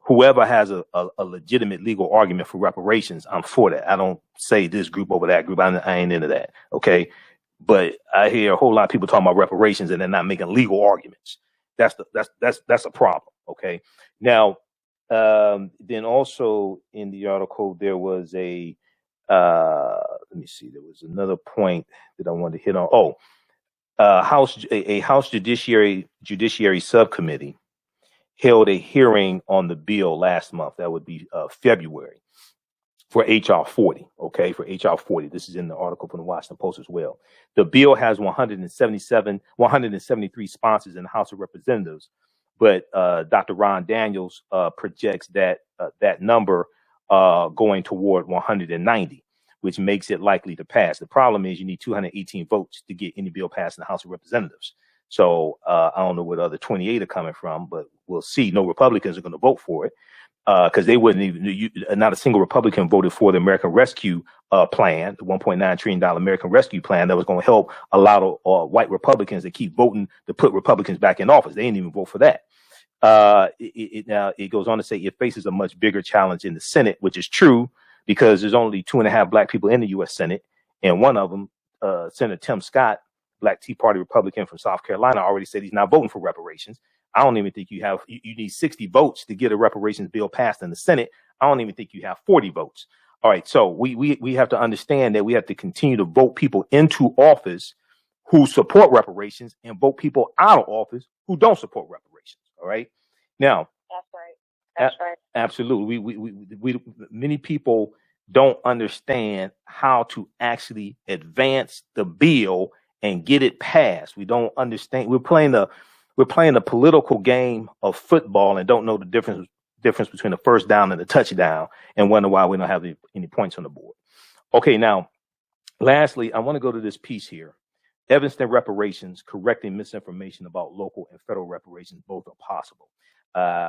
Speaker 1: whoever has a legitimate legal argument for reparations, I'm for that. I don't say this group over that group. I ain't into that. Okay. But I hear a whole lot of people talking about reparations and they're not making legal arguments. That's a problem. Okay. Now, then also in the article, there was let me see, there was another point that I wanted to hit on. Oh, House Judiciary Subcommittee held a hearing on the bill last month. That would be February, for HR 40. Okay, for HR 40. This is in the article from the Washington Post as well. The bill has 173 sponsors in the House of Representatives, but Dr. Ron Daniels projects that that number going toward 190, which makes it likely to pass. The problem is you need 218 votes to get any bill passed in the House of Representatives. So I don't know where the other 28 are coming from, but we'll see. No Republicans are going to vote for it because they wouldn't even, not a single Republican voted for the American Rescue Plan, the $1.9 trillion American Rescue Plan that was going to help a lot of white Republicans that keep voting to put Republicans back in office. They didn't even vote for that. Now it goes on to say it faces a much bigger challenge in the Senate, which is true because there's only 2.5 black people in the U.S. Senate, and one of them, Senator Tim Scott, Black Tea Party Republican from South Carolina, already said he's not voting for reparations. I don't even think you need 60 votes to get a reparations bill passed in the Senate. I don't even think you have 40 votes. All right, so we have to understand that we have to continue to vote people into office who support reparations and vote people out of office who don't support reparations. All right, now
Speaker 2: that's right. That's right.
Speaker 1: Absolutely. We many people don't understand how to actually advance the bill and get it passed. We don't understand. We're playing a political game of football and don't know the difference between the first down and the touchdown and wonder why we don't have any points on the board. Okay, now, lastly, I want to go to this piece here. Evanston reparations, correcting misinformation about local and federal reparations, both are possible.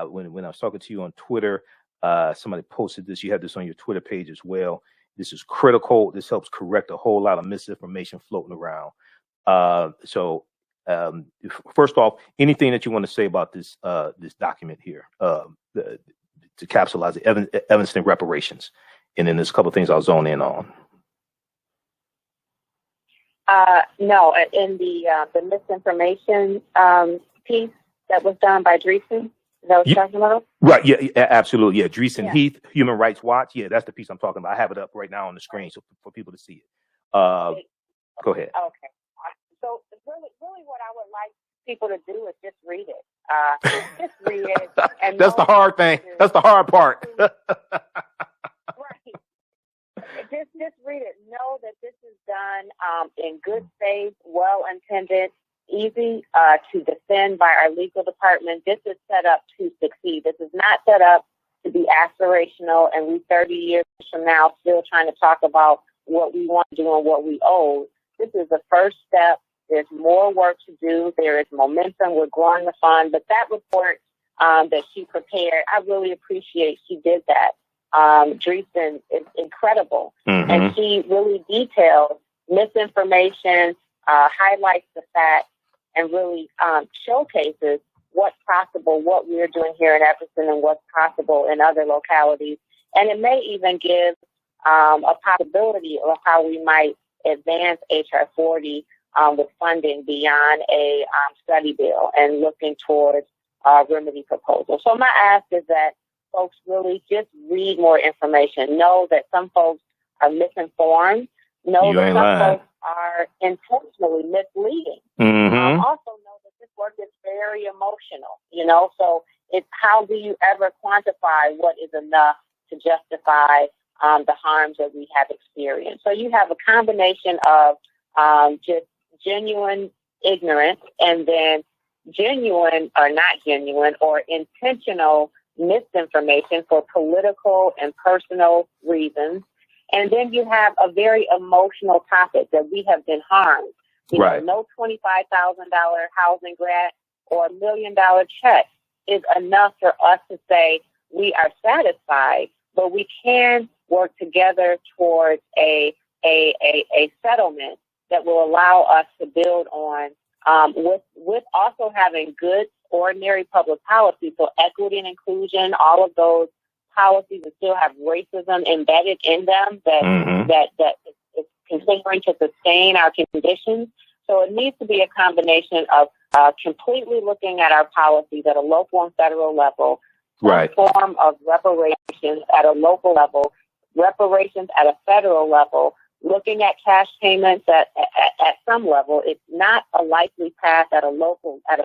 Speaker 1: When I was talking to you on Twitter, somebody posted this. You have this on your Twitter page as well. This is critical. This helps correct a whole lot of misinformation floating around. First off, anything that you want to say about this document here, to capsulize the Evanston reparations, and then there's a couple of things I'll zone in on.
Speaker 2: No, in the misinformation piece that was done by Dreesen, is that what you're talking about?
Speaker 1: Right, yeah, absolutely, yeah. Dreesen Heath, Human Rights Watch, yeah, that's the piece I'm talking about. I have it up right now on the screen so for people to see it. Go ahead.
Speaker 2: Okay. So really what I would like people to do is just read it. Just read it. And
Speaker 1: that's the hard thing. That's the hard part.
Speaker 2: Right. Just read it. Know that this is done in good faith, well-intended, easy to defend by our legal department. This is set up to succeed. This is not set up to be aspirational and we 30 years from now still trying to talk about what we want to do and what we owe. This is the first step. There's more work to do. There is momentum. We're growing the fund. But that report that she prepared, I really appreciate she did that. Dreesen is incredible. Mm-hmm. And she really details misinformation, highlights the facts, and really showcases what's possible, what we're doing here in Evanston and what's possible in other localities. And it may even give a possibility of how we might advance HR 40 with funding beyond a study bill and looking towards remedy proposals. So my ask is that folks really just read more information. Know that some folks are misinformed. Know that some folks are intentionally misleading.
Speaker 1: Mm-hmm.
Speaker 2: Also know that this work is very emotional, so it's how do you ever quantify what is enough to justify the harms that we have experienced. So you have a combination of just genuine ignorance and then genuine or not genuine or intentional misinformation for political and personal reasons. And then you have a very emotional topic that we have been harmed. You know, no $25,000 housing grant or $1 million check is enough for us to say we are satisfied, but we can work together towards a settlement that will allow us to build on with also having good ordinary public policy. So equity and inclusion, all of those policies that still have racism embedded in them that is continuing to sustain our conditions. So it needs to be a combination of completely looking at our policies at a local and federal level, some form of reparations at a local level, reparations at a federal level, looking at cash payments at some level. It's not a likely path at a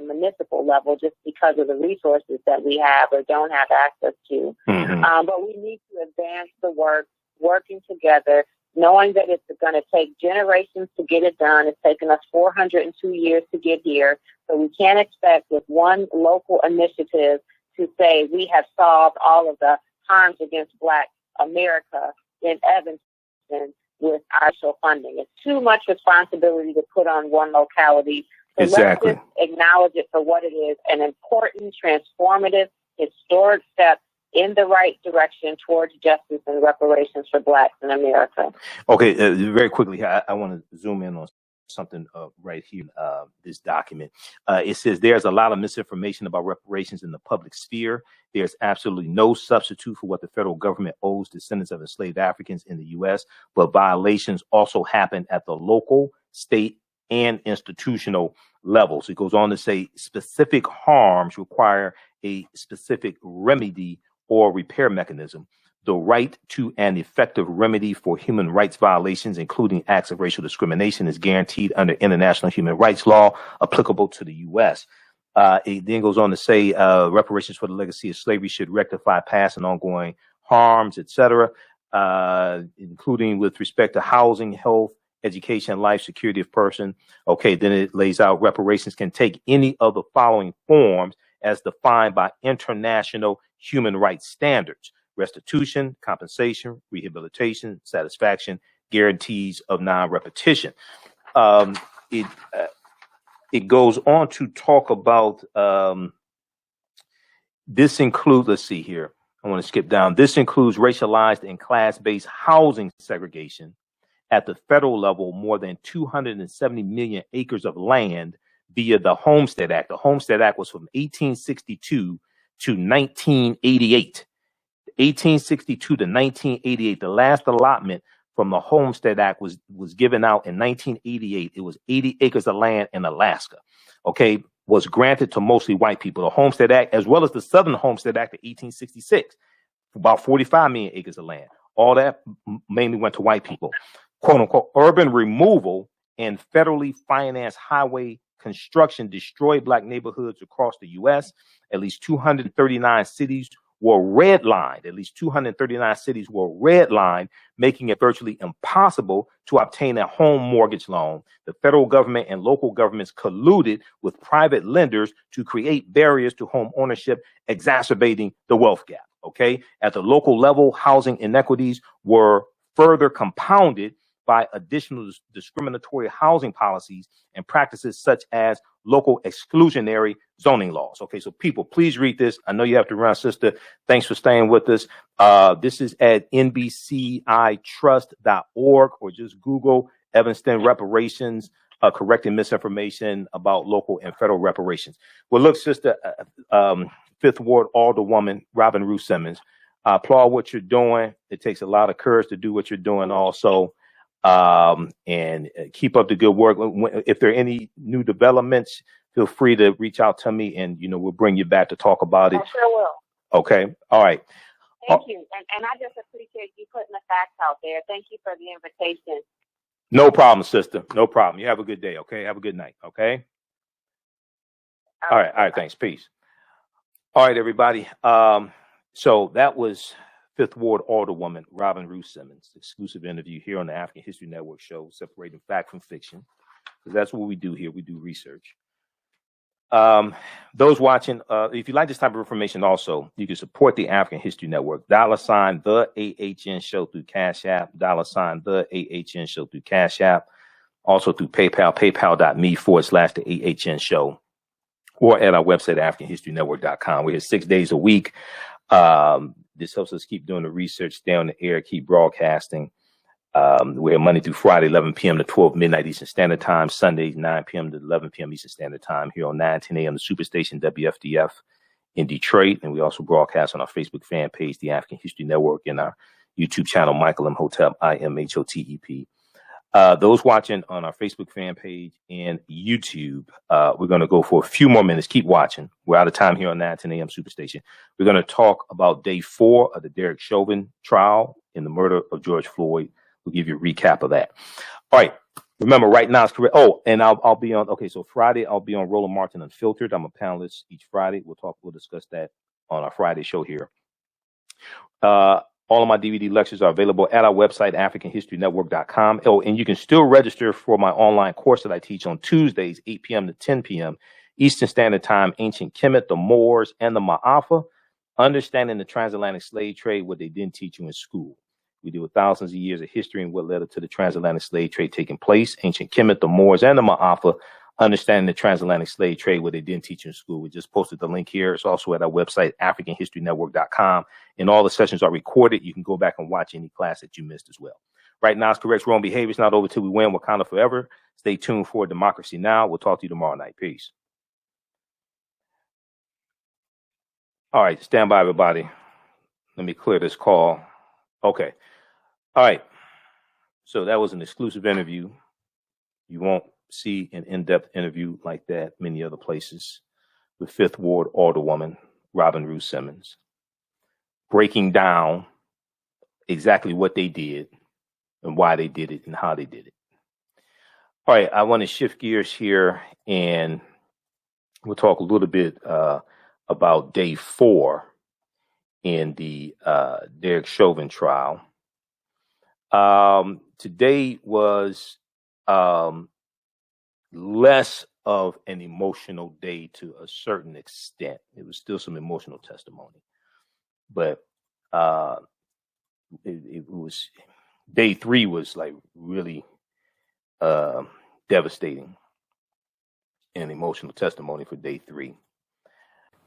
Speaker 2: municipal level just because of the resources that we have or don't have access to. But we need to advance the work, working together, knowing that it's going to take generations to get it done. It's taken us 402 years to get here. So we can't expect with one local initiative to say we have solved all of the harms against Black America in Evanston with actual funding. It's too much responsibility to put on one locality. So let's just acknowledge it for what it is, an important, transformative, historic step in the right direction towards justice and reparations for Blacks in America.
Speaker 1: Okay, very quickly, I want to zoom in on something right here, this document. It says there's a lot of misinformation about reparations in the public sphere. There's absolutely no substitute for what the federal government owes descendants of enslaved Africans in the U.S., but violations also happen at the local, state, and institutional levels. It goes on to say specific harms require a specific remedy or repair mechanism. The right to an effective remedy for human rights violations, including acts of racial discrimination, is guaranteed under international human rights law applicable to the U.S. It then goes on to say reparations for the legacy of slavery should rectify past and ongoing harms, etc., including with respect to housing, health, education, life, security of person. Okay, then it lays out reparations can take any of the following forms as defined by international human rights standards: restitution, compensation, rehabilitation, satisfaction, guarantees of non-repetition. It goes on to talk about, this includes, let's see here, I want to skip down. This includes racialized and class-based housing segregation at the federal level, more than 270 million acres of land via the Homestead Act. The Homestead Act was from 1862 to 1988. 1862 to 1988, the last allotment from the Homestead Act was given out in 1988. It was 80 acres of land in Alaska, okay, was granted to mostly white people. The Homestead Act, as well as the Southern Homestead Act of 1866, about 45 million acres of land. All that mainly went to white people. Quote unquote, urban removal and federally financed highway construction destroyed Black neighborhoods across the U.S. At least 239 cities were redlined. At least 239 cities were redlined, making it virtually impossible to obtain a home mortgage loan. The federal government and local governments colluded with private lenders to create barriers to home ownership, exacerbating the wealth gap. Okay, at the local level, housing inequities were further compounded by additional discriminatory housing policies and practices such as local exclusionary zoning laws. Okay, so people, please read this. I know you have to run, sister. Thanks for staying with us. This is at nbcitrust.org, or just Google Evanston Reparations, correcting misinformation about local and federal reparations. Well, look, sister, Fifth Ward Alderwoman Rue Simmons, I applaud what you're doing. It takes a lot of courage to do what you're doing also. And keep up the good work. If there are any new developments, feel free to reach out to me, and we'll bring you back to talk about it.
Speaker 2: I sure will.
Speaker 1: Okay. All right.
Speaker 2: Thank you. And I just appreciate you putting the facts out there. Thank you for the invitation.
Speaker 1: No problem, sister. No problem. You have a good day. Okay. Have a good night. Okay. All right. Thanks. Peace. All right, everybody. So that was Fifth Ward Alderwoman Rue Simmons. Exclusive interview here on the African History Network show, separating fact from fiction, because that's what we do here. We do research. Those watching, if you like this type of information also, you can support the African History Network. $ the AHN show through Cash App. $ the AHN show through Cash App. Also through PayPal, paypal.me/the AHN show. Or at our website, AfricanHistoryNetwork.com. We're here 6 days a week. This helps us keep doing the research, stay on the air, keep broadcasting. We're here Monday through Friday, 11 p.m. to 12 midnight Eastern Standard Time. Sundays, 9 p.m. to 11 p.m. Eastern Standard Time here on 9:10 a.m. the Superstation WFDF in Detroit. And we also broadcast on our Facebook fan page, the African History Network, and our YouTube channel, Michael Imhotep, IMHOTEP. Those watching on our Facebook fan page and YouTube, we're going to go for a few more minutes. Keep watching. We're out of time here on 9:10 a.m. Superstation. We're going to talk about day 4 of the Derek Chauvin trial in the murder of George Floyd. We'll give you a recap of that. All right. Remember, right now it's correct. Oh, and I'll be on. Okay, so Friday I'll be on Roland Martin Unfiltered. I'm a panelist each Friday. We'll discuss that on our Friday show here. All of my DVD lectures are available at our website, AfricanHistoryNetwork.com. Oh, and you can still register for my online course that I teach on Tuesdays, 8 p.m. to 10 p.m. Eastern Standard Time, Ancient Kemet, the Moors, and the Ma'afa, Understanding the Transatlantic Slave Trade, what they didn't teach you in school. We deal with thousands of years of history and what led up to the transatlantic slave trade taking place. Ancient Kemet, the Moors, and the Ma'afa, Understanding the Transatlantic Slave Trade, what they didn't teach you in school. We just posted the link here. It's also at our website, AfricanHistoryNetwork.com. And all the sessions are recorded. You can go back and watch any class that you missed as well. Right now, it's correct wrong behavior. It's not over till we win. Wakanda forever. Stay tuned for Democracy Now! We'll talk to you tomorrow night. Peace. All right, stand by, everybody. Let me clear this call. Okay. All right. So that was an exclusive interview. You won't see an in-depth interview like that many other places with Fifth Ward Alderwoman Rue Simmons, breaking down exactly what they did and why they did it and how they did it. All right, I want to shift gears here and we'll talk a little bit about day 4 in the Derek Chauvin trial. Today was less of an emotional day to a certain extent. It was still some emotional testimony, but it was day 3 was like really devastating and emotional testimony for day 3.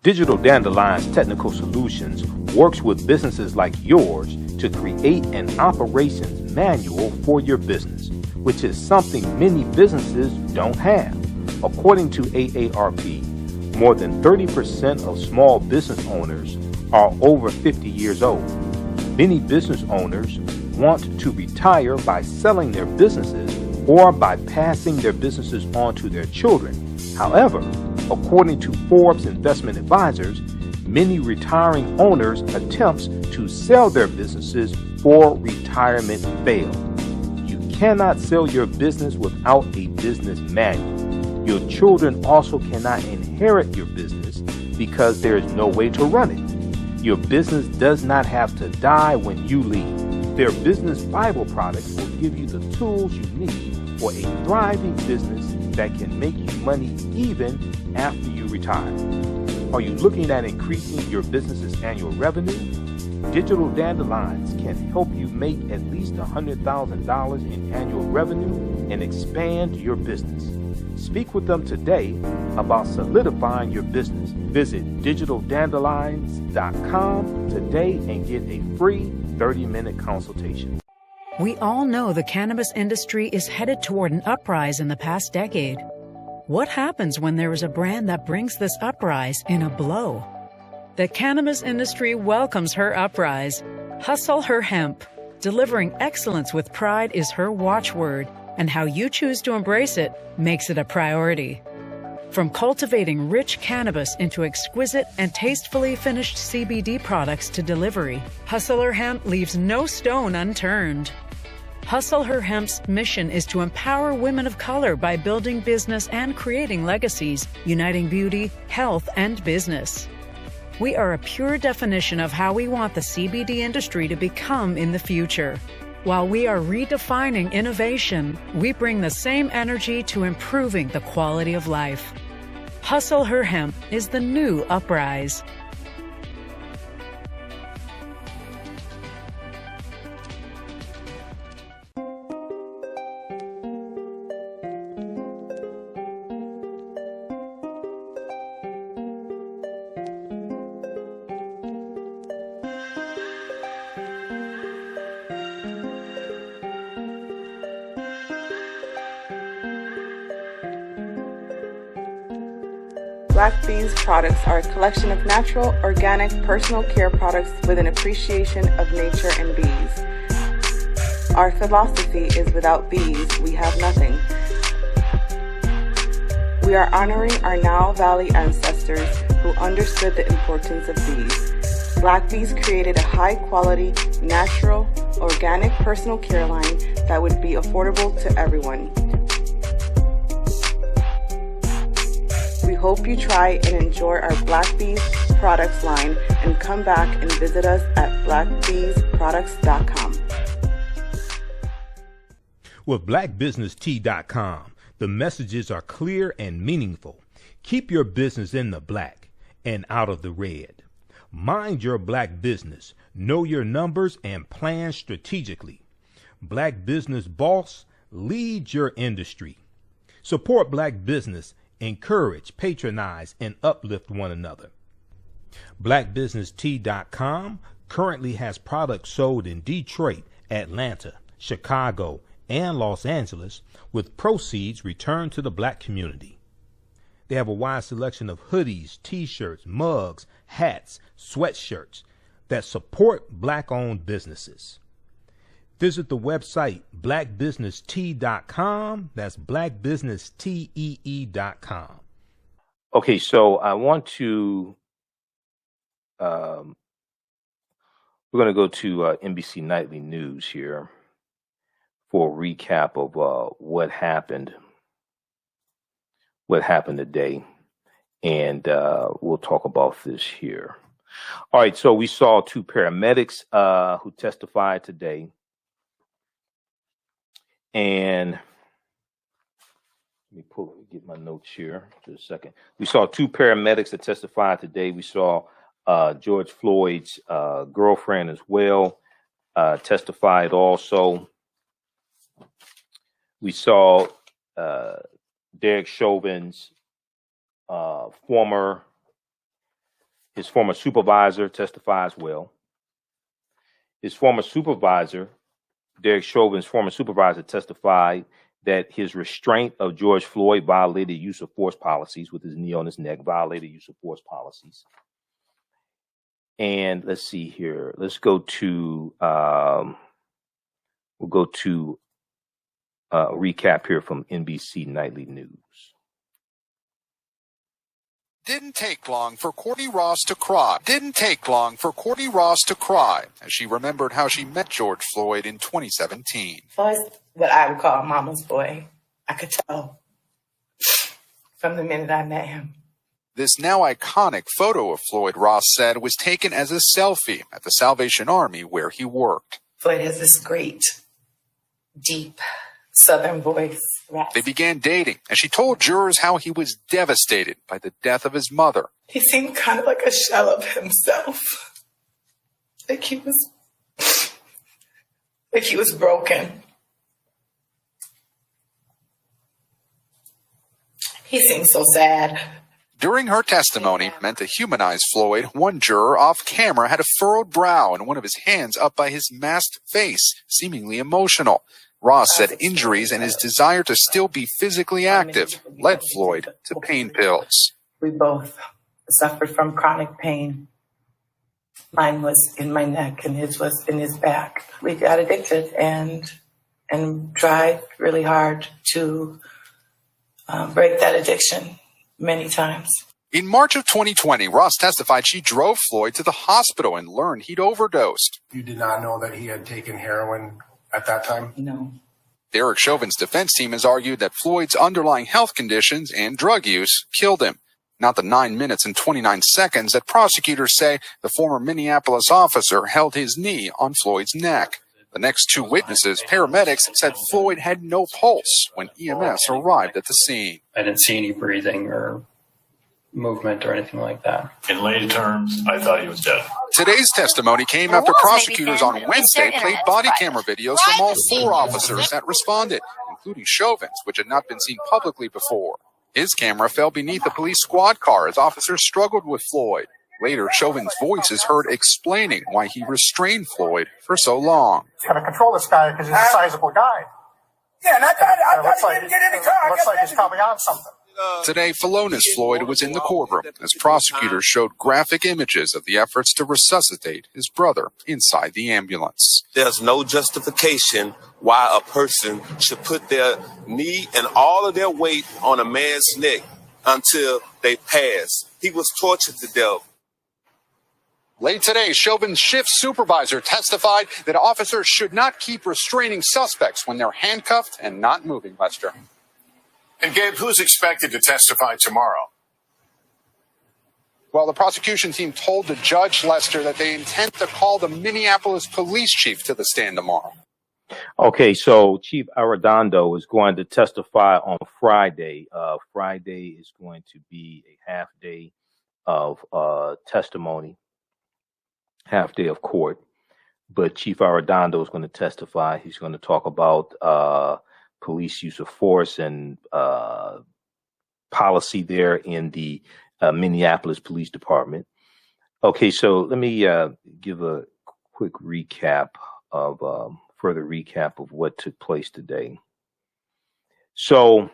Speaker 1: Digital Dandelion's Technical Solutions works with businesses like yours to create an operations manual for your business, which is something many businesses don't have. According to AARP, more than 30% of small business owners are over 50 years old. Many business owners want to retire by selling their businesses or by passing their businesses on to their children. However, according to Forbes Investment Advisors, many retiring owners' attempts to sell their businesses for retirement fail. You cannot sell your business without a business manual. Your children also cannot inherit your business because there is no way to run it. Your business does not have to die when you leave. Their business Bible products will give you the tools you need for a thriving business that can make you money even after you retire. Are you looking at increasing your business's annual revenue? Digital Dandelions can help you make at least $100,000 in annual revenue and expand your business. Speak with them today about solidifying your business. Visit digitaldandelions.com today and get a free 30-minute consultation.
Speaker 5: We all know the cannabis industry is headed toward an uprise in the past decade. What happens when there is a brand that brings this uprise in a blow? The cannabis industry welcomes her uprise. Hustle her hemp. Delivering excellence with pride is her watchword, and how you choose to embrace it makes it a priority. From cultivating rich cannabis into exquisite and tastefully finished CBD products to delivery, Hustle Her Hemp leaves no stone unturned. Hustle Her Hemp's mission is to empower women of color by building business and creating legacies, uniting beauty, health, and business. We are a pure definition of how we want the CBD industry to become in the future. While we are redefining innovation, we bring the same energy to improving the quality of life. Hustle Her Hemp is the new Uprise.
Speaker 7: Black Bees products are a collection of natural, organic, personal care products with an appreciation of nature and bees. Our philosophy is without bees, we have nothing. We are honoring our Nile Valley ancestors who understood the importance of bees. Black Bees created a high-quality, natural, organic personal care line that would be affordable to everyone. We hope you try and enjoy our Black Bees products line and come back and visit us at blackbeesproducts.com.
Speaker 1: With blackbusinesstee.com, the messages are clear and meaningful. Keep your business in the black and out of the red. Mind your black business, know your numbers, and plan strategically. Black Business Boss, lead your industry. Support black business. Encourage, patronize, and uplift one another. BlackBusinessTea.com currently has products sold in Detroit, Atlanta, Chicago, and Los Angeles, with proceeds returned to the black community. They have a wide selection of hoodies, t-shirts, mugs, hats, sweatshirts that support black-owned businesses. Visit the website blackbusinesstee.com. That's blackbusinesstee.com. Okay, so I want to, we're going to go to NBC Nightly News here for a recap of what happened today. And we'll talk about this here. All right, so we saw two paramedics who testified today. And let me get my notes here just a second. We saw two paramedics that testified today. We saw George Floyd's girlfriend as well testified also. We saw Derek Chauvin's former supervisor testify as well. His former supervisor, Derek Chauvin's former supervisor, testified that his restraint of George Floyd violated use of force policies, with his knee on his neck, violated use of force policies. And let's see here. Let's go to, we'll go to a recap here from NBC Nightly News.
Speaker 8: Didn't take long for Courtney Ross to cry. Didn't take long for Courtney Ross to cry as she remembered how she met George Floyd in 2017.
Speaker 9: Was what I would call a mama's boy. I could tell from the minute I met him.
Speaker 8: This now iconic photo of Floyd, Ross said, was taken as a selfie at the Salvation Army where he worked.
Speaker 9: Floyd has this great, deep Southern voice.
Speaker 8: They began dating, and she told jurors how he was devastated by the death of his mother.
Speaker 9: He seemed kind of like a shell of himself. Like he was broken. He seemed so sad.
Speaker 8: During her testimony, meant to humanize Floyd, one juror off camera had a furrowed brow and one of his hands up by his masked face, seemingly emotional. Ross said injuries and his desire to still be physically active led Floyd to pain pills.
Speaker 9: We both suffered from chronic pain. Mine was in my neck and his was in his back. We got addicted and tried really hard to break that addiction many times.
Speaker 8: In March of 2020, Ross testified she drove Floyd to the hospital and learned he'd overdosed.
Speaker 10: You did not know that he had taken heroin at that time?
Speaker 9: No.
Speaker 8: Derek Chauvin's defense team has argued that Floyd's underlying health conditions and drug use killed him. not the 9 minutes and 29 seconds that prosecutors say the former Minneapolis officer held his knee on Floyd's neck. The next two witnesses, paramedics, said Floyd had no pulse when EMS arrived at the scene.
Speaker 11: I didn't see any breathing or movement or anything like that.
Speaker 12: In lay terms, I thought he was dead.
Speaker 8: Today's testimony came after prosecutors on Wednesday played body camera videos from all four officers that responded, including Chauvin's, which had not been seen publicly before. His camera fell beneath a police squad car as officers struggled with Floyd. Later, Chauvin's voice is heard explaining why he restrained Floyd for so long.
Speaker 13: He's got to control this guy because he's a sizable guy.
Speaker 14: Yeah, and I thought he didn't get in the car.
Speaker 13: Looks like he's probably on something.
Speaker 8: Today, Philonis Floyd was in the courtroom as prosecutors showed graphic images of the efforts to resuscitate his brother inside the ambulance.
Speaker 15: There's no justification why a person should put their knee and all of their weight on a man's neck until they pass. He was tortured to death.
Speaker 8: Late today, Chauvin's shift supervisor testified that officers should not keep restraining suspects when they're handcuffed and not moving, Lester.
Speaker 12: And Gabe, who's expected to testify tomorrow?
Speaker 8: Well, the prosecution team told the judge, Lester, that they intend to call the Minneapolis police chief to the stand tomorrow.
Speaker 1: Okay, so Chief Arredondo is going to testify on Friday. Friday is going to be a half day of testimony, half day of court. But Chief Arredondo is going to testify. He's going to talk about police use of force and policy there in the Minneapolis Police Department. Okay, so let me give a quick recap of further recap of what took place today. So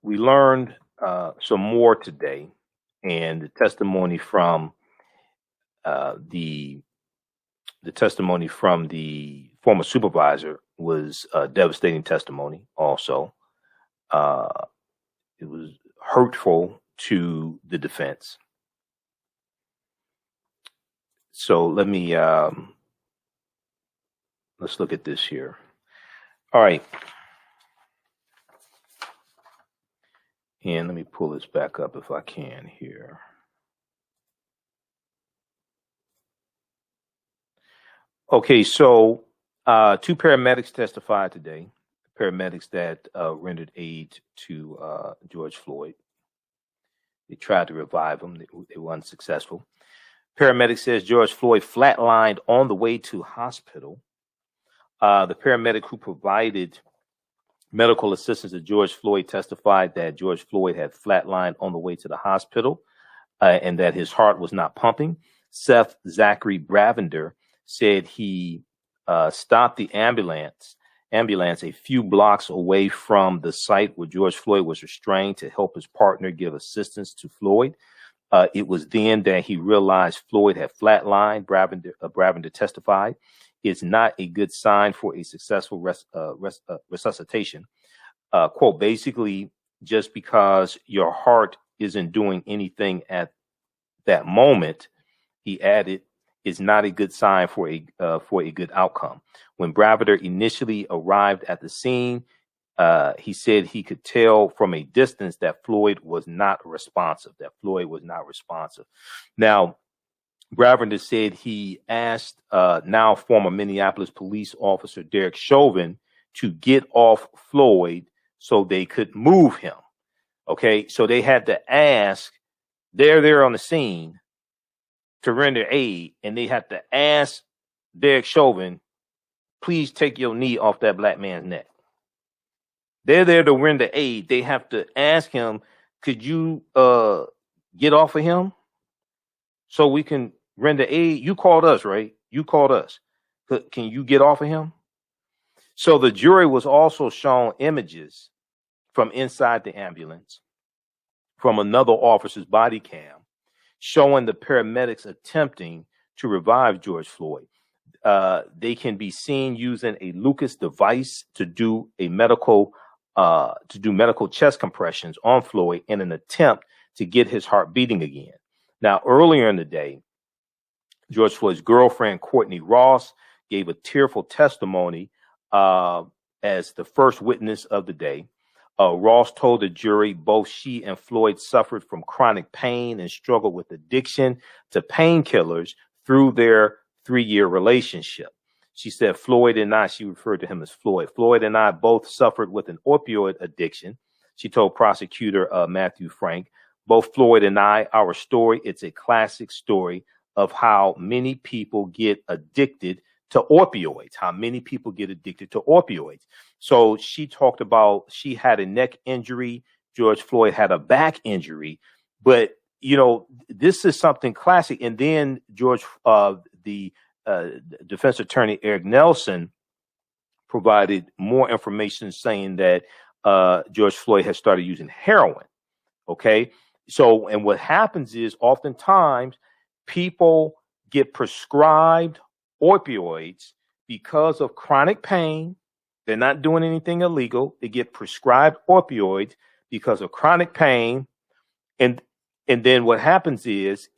Speaker 1: we learned some more today, and the testimony from the testimony from the former supervisor was devastating testimony also. It was hurtful to the defense. So let me, let's look at this here. All right. And let me pull this back up if I can here. Okay, so two paramedics testified today, paramedics that rendered aid to George Floyd. They tried to revive him. They were unsuccessful. Paramedic says George Floyd flatlined on the way to hospital. The paramedic who provided medical assistance to George Floyd testified that George Floyd had flatlined on the way to the hospital and that his heart was not pumping. Seth Zachary Bravender said he stopped the ambulance a few blocks away from the site where George Floyd was restrained to help his partner give assistance to Floyd. It was then that he realized Floyd had flatlined. Bravender testified. It's not a good sign for a successful resuscitation. Quote, basically, just because your heart isn't doing anything at that moment, he added, is not a good sign for a good outcome. When Bravender initially arrived at the scene, he said he could tell from a distance that Floyd was not responsive. Now, Bravender said he asked now former Minneapolis police officer Derek Chauvin to get off Floyd so they could move him. Okay, so they had to ask, they're there on the scene to render aid, and they had to ask Derek Chauvin, please take your knee off that black man's neck. They're there to render aid. They have to ask him, could you get off of him so we can render aid? You called us, right? You called us. Can you get off of him? So the jury was also shown images from inside the ambulance from another officer's body cam showing the paramedics attempting to revive George Floyd. They can be seen using a Lucas device to do medical chest compressions on Floyd in an attempt to get his heart beating again. Now, earlier in the day, George Floyd's girlfriend, Courtney Ross, gave a tearful testimony as the first witness of the day. Ross told the jury both she and Floyd suffered from chronic pain and struggled with addiction to painkillers through their 3-year relationship. She said Floyd and I, she referred to him as Floyd. Floyd and I both suffered with an opioid addiction. She told prosecutor Matthew Frank, both Floyd and I, our story, it's a classic story of how many people get addicted to opioids, So she talked about she had a neck injury. George Floyd had a back injury. But, you know, this is something classic. And then the defense attorney, Eric Nelson, provided more information saying that George Floyd had started using heroin. Okay. So, and what happens is oftentimes people get prescribed opioids because of chronic pain. They're not doing anything illegal. They get prescribed opioids because of chronic pain. And then what happens is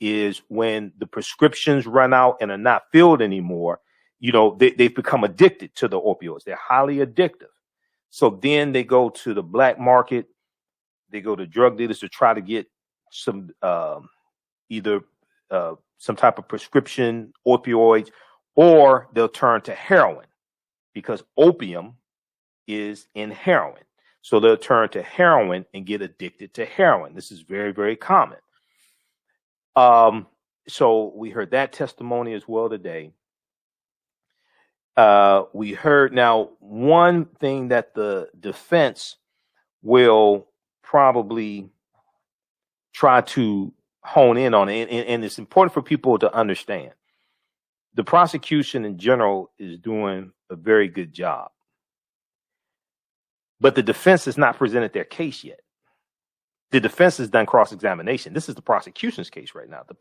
Speaker 1: when the prescriptions run out and are not filled anymore, you know, they've become addicted to the opioids. They're highly addictive. So then they go to the black market. They go to drug dealers to try to get some either some type of prescription opioids, or they'll turn to heroin because opium is in heroin. So they'll turn to heroin and get addicted to heroin. This is very, very common. So we heard that testimony as well today. We heard now one thing that the defense will probably try to hone in on, and it's important for people to understand. The prosecution in general is doing a very good job, but the defense has not presented their case yet. The defense has done cross-examination. This is the prosecution's case right now. The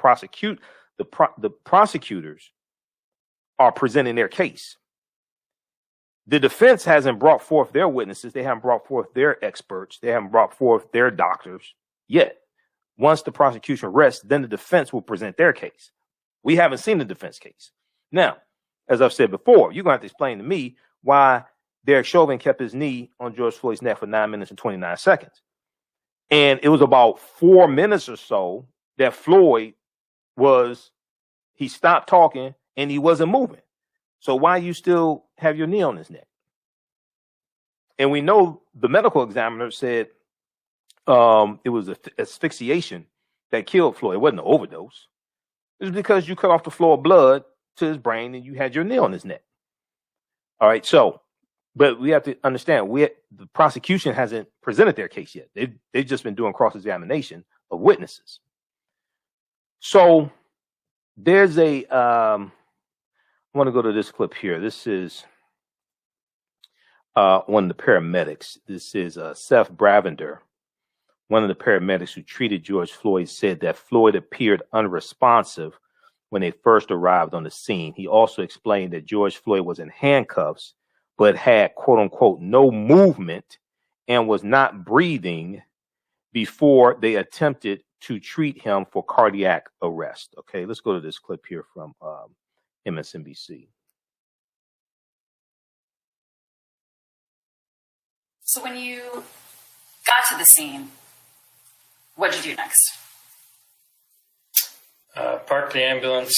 Speaker 1: prosecutors are presenting their case. The defense hasn't brought forth their witnesses. They haven't brought forth their experts. They haven't brought forth their doctors yet. Once the prosecution rests, then the defense will present their case. We haven't seen the defense case. Now, as I've said before, you're going to have to explain to me why Derek Chauvin kept his knee on George Floyd's neck for 9 minutes and 29 seconds. And it was about 4 minutes or so that Floyd he stopped talking and he wasn't moving. So why you still have your knee on his neck? And we know the medical examiner said it was asphyxiation that killed Floyd. It wasn't an overdose. It was because you cut off the flow of blood to his brain and you had your knee on his neck. All right. So, but we have to understand, the prosecution hasn't presented their case yet. They've just been doing cross-examination of witnesses. So there's I want to go to this clip here. This is one of the paramedics. This is Seth Bravender. One of the paramedics who treated George Floyd said that Floyd appeared unresponsive when they first arrived on the scene. He also explained that George Floyd was in handcuffs, but had, quote unquote, no movement and was not breathing before they attempted to treat him for cardiac arrest. Okay, let's go to this clip here from MSNBC.
Speaker 16: So when you got to the scene, what did you do next?
Speaker 11: Parked the ambulance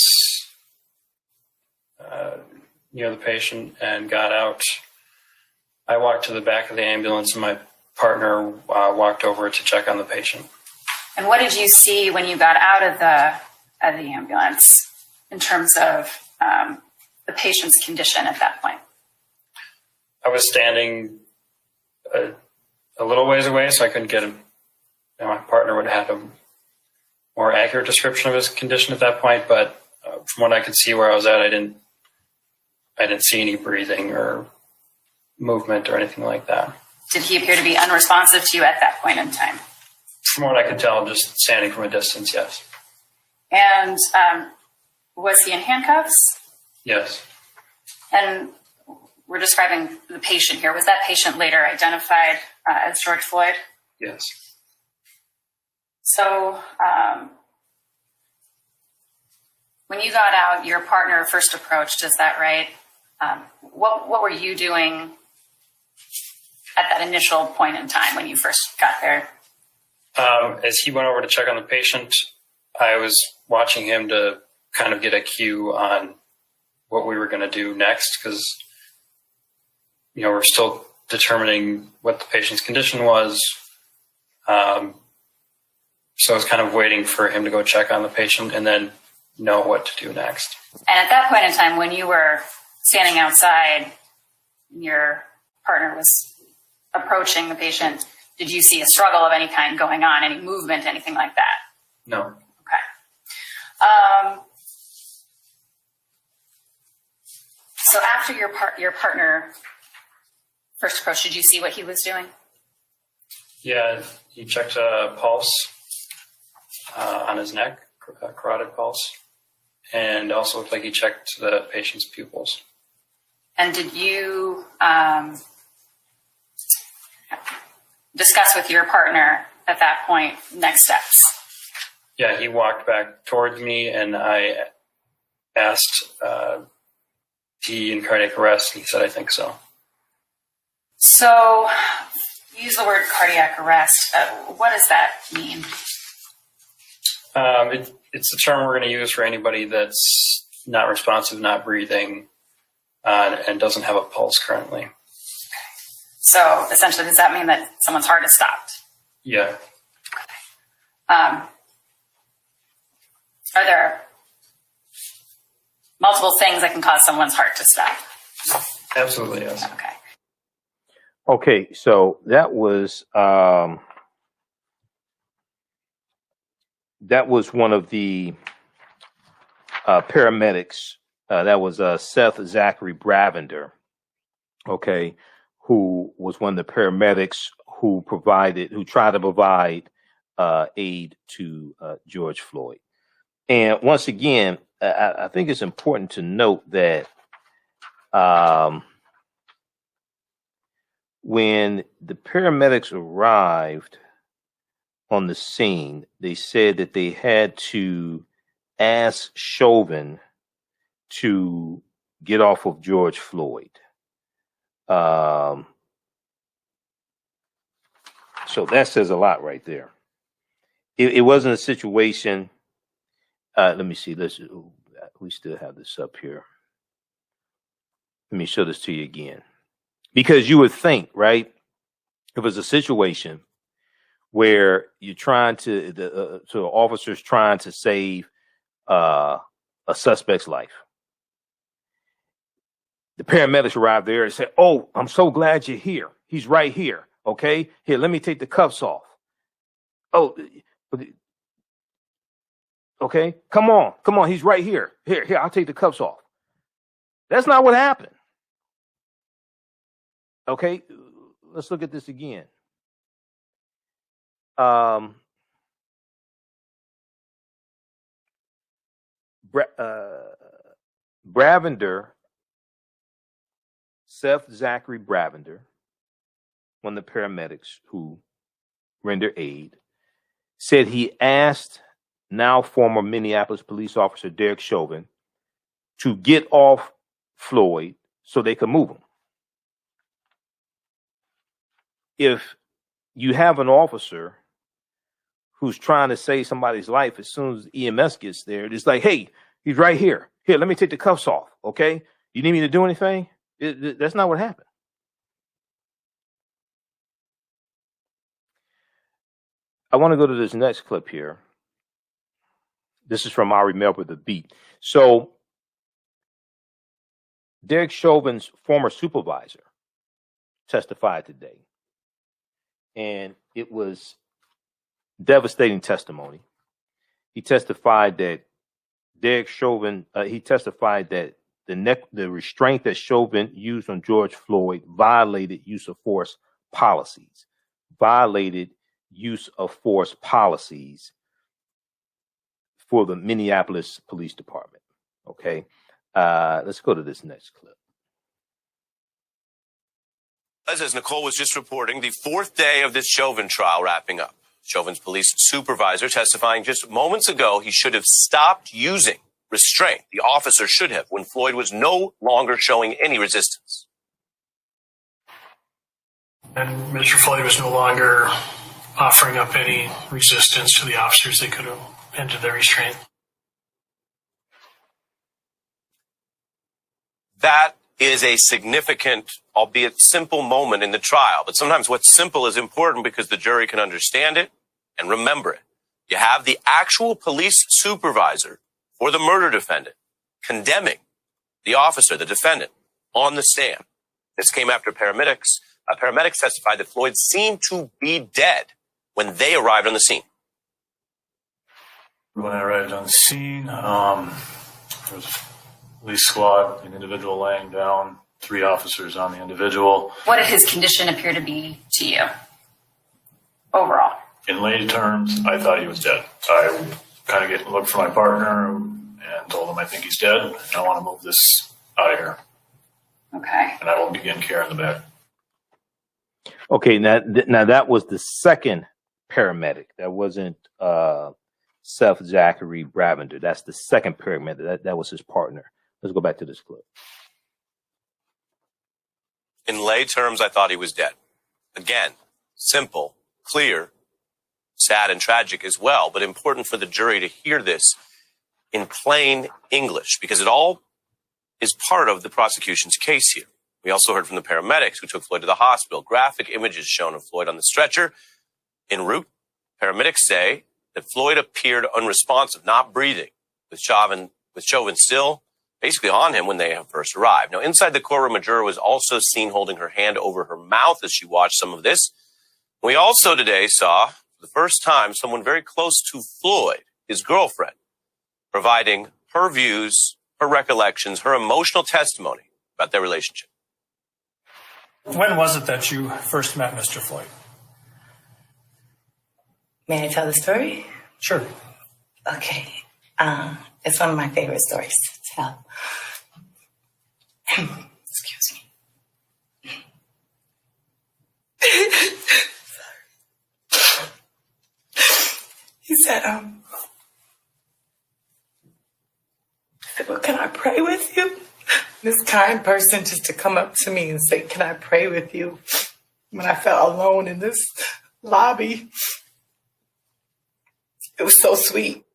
Speaker 11: near the patient and got out. I walked to the back of the ambulance and my partner walked over to check on the patient.
Speaker 16: And what did you see when you got out of the ambulance in terms of the patient's condition at that point?
Speaker 11: I was standing a little ways away, so I couldn't get him. And my partner would have a more accurate description of his condition at that point, but from what I could see where I was at, I didn't see any breathing or movement or anything like that.
Speaker 16: Did he appear to be unresponsive to you at that point in time?
Speaker 11: From what I could tell, just standing from a distance, yes.
Speaker 16: And was he in handcuffs?
Speaker 11: Yes.
Speaker 16: And we're describing the patient here. Was that patient later identified as George Floyd?
Speaker 11: Yes.
Speaker 16: So when you got out, your partner first approached, is that right? What were you doing at that initial point in time when you first got there?
Speaker 11: As he went over to check on the patient, I was watching him to kind of get a cue on what we were going to do next, because, we're still determining what the patient's condition was. So I was kind of waiting for him to go check on the patient and then know what to do next.
Speaker 16: And at that point in time, when you were standing outside, your partner was approaching the patient, did you see a struggle of any kind going on, any movement, anything like that?
Speaker 11: No.
Speaker 16: Okay. So after your partner first approached, did you see what he was doing?
Speaker 11: Yeah, he checked a pulse on his neck, a carotid pulse, and also looked like he checked the patient's pupils.
Speaker 16: And did you discuss with your partner at that point next steps?
Speaker 11: Yeah, he walked back towards me, and I asked, he in cardiac arrest, and he said, I think so.
Speaker 16: So, use the word cardiac arrest. What does that mean?
Speaker 11: It's the term we're going to use for anybody that's not responsive, not breathing, and doesn't have a pulse currently.
Speaker 16: So, essentially, does that mean that someone's heart is stopped?
Speaker 11: Yeah.
Speaker 16: Are there multiple things that can cause someone's heart to stop?
Speaker 11: Absolutely, yes.
Speaker 16: Okay.
Speaker 1: Okay, so that was one of the paramedics. That was Seth Zachary Bravender, okay, who was one of the paramedics who tried to provide aid to George Floyd. And once again, I think it's important to note that when the paramedics arrived on the scene, they said that they had to ask Chauvin to get off of George Floyd. So that says a lot right there. It wasn't a situation. Let me see. We still have this up here. Let me show this to you again. Because you would think, right, if it was a situation where you're trying to, so officers trying to save a suspect's life. The paramedics arrived there and said, "Oh, I'm so glad you're here. He's right here. Okay, here, let me take the cuffs off. Oh, okay, come on, he's right here. Here, I'll take the cuffs off." That's not what happened. Okay, let's look at this again. Bravender, Seth Zachary Bravender, one of the paramedics who rendered aid, said he asked now former Minneapolis police officer Derek Chauvin to get off Floyd so they could move him. If you have an officer who's trying to save somebody's life, as soon as EMS gets there, it's like, "Hey, he's right here. Here, let me take the cuffs off. Okay, you need me to do anything?" That's not what happened. I want to go to this next clip here. This is from I Remember the Beat. So Derek Chauvin's former supervisor testified today. And it was devastating testimony. He testified that Derek Chauvin, the restraint that Chauvin used on George Floyd violated use of force policies for the Minneapolis Police Department. Okay, let's go to this next clip.
Speaker 17: As Nicole was just reporting, the fourth day of this Chauvin trial wrapping up. Chauvin's police supervisor testifying just moments ago he should have stopped using restraint. The officer should have when Floyd was no longer showing any resistance.
Speaker 10: And Mr. Floyd was no longer offering up any resistance to the officers. They could have ended their restraint.
Speaker 17: That is a significant, albeit simple moment in the trial. But sometimes what's simple is important because the jury can understand it and remember it. You have the actual police supervisor for the murder defendant condemning the officer, the defendant, on the stand. This came after paramedics. Paramedics testified that Floyd seemed to be dead when they arrived on the scene.
Speaker 18: When I arrived on the scene, there was a police squad, an individual laying down, 3 officers on the individual.
Speaker 16: What did his condition appear to be to you overall?
Speaker 18: In lay terms, I thought he was dead. I kind of looked for my partner and told him I think he's dead. And I want to move this out of here.
Speaker 16: Okay.
Speaker 18: And I will begin care in the back.
Speaker 1: Okay, now that was the second paramedic. That wasn't Seth Zachary Bravender. That's the second paramedic. That was his partner. Let's go back to this clip.
Speaker 17: In lay terms, I thought he was dead. Again, simple, clear, sad and tragic as well, but important for the jury to hear this in plain English because it all is part of the prosecution's case here. We also heard from the paramedics who took Floyd to the hospital. Graphic images shown of Floyd on the stretcher. En route, paramedics say that Floyd appeared unresponsive, not breathing, with Chauvin still basically on him when they first arrived. Now, inside the courtroom, a juror was also seen holding her hand over her mouth as she watched some of this. We also today saw, for the first time, someone very close to Floyd, his girlfriend, providing her views, her recollections, her emotional testimony about their relationship.
Speaker 10: When was it that you first met Mr. Floyd?
Speaker 9: May I tell the story?
Speaker 10: Sure.
Speaker 9: Okay. It's one of my favorite stories to tell. Excuse me. Sorry. He said, well, can I pray with you? This kind person just to come up to me and say, can I pray with you? When I felt alone in this lobby, it was so sweet.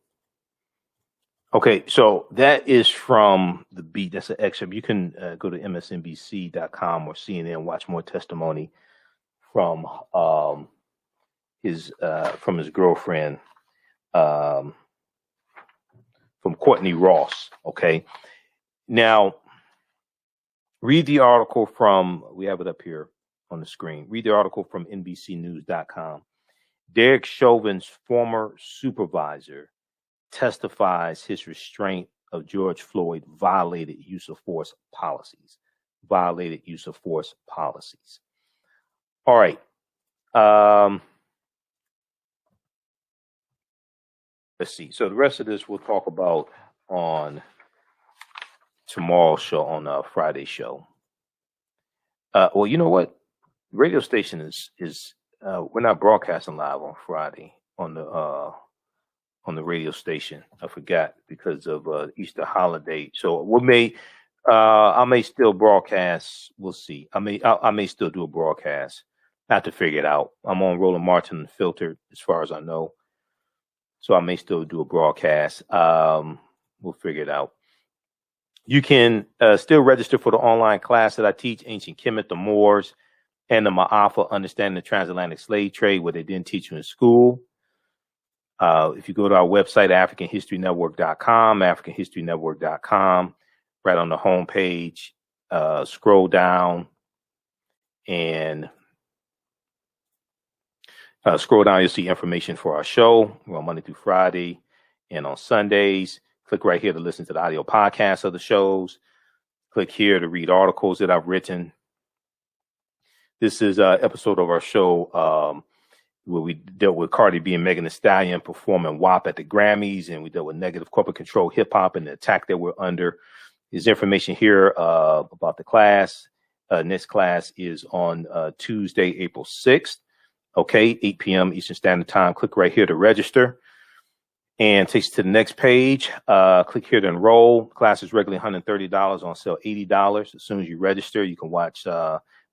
Speaker 1: Okay, so that is from The Beat. That's an excerpt. You can go to msnbc.com or CNN, watch more testimony from his girlfriend, from Courtney Ross. Okay, now read the article from, we have it up here on the screen. Read the article from NBCnews.com. Derek Chauvin's former supervisor testifies his restraint of George Floyd violated use of force policies. All right. Let's see. So the rest of this we'll talk about on tomorrow's show, on Friday's show. Well, you know what? Radio station is we're not broadcasting live on Friday on the radio station. I forgot because of Easter holiday. So I may still broadcast. We'll see. I may still do a broadcast. I have to figure it out. I'm on Roland Martin Filtered as far as I know. So I may still do a broadcast. We'll figure it out. You can still register for the online class that I teach, Ancient Kemet, the Moors, and the Ma'afa, Understanding the Transatlantic Slave Trade, what they didn't teach you in school. If you go to our website, AfricanHistoryNetwork.com, right on the home page, scroll down and you'll see information for our show. We're on Monday through Friday and on Sundays. Click right here to listen to the audio podcast of the shows. Click here to read articles that I've written. This is an episode of our show where we dealt with Cardi B and Megan Thee Stallion performing WAP at the Grammys, and we dealt with negative corporate control hip hop and the attack that we're under. There's information here about the class. Next class is on Tuesday, April 6th. Okay, 8 p.m. Eastern Standard Time. Click right here to register. And takes you to the next page. Click here to enroll. Class is regularly $130, on sale $80. As soon as you register, you can watch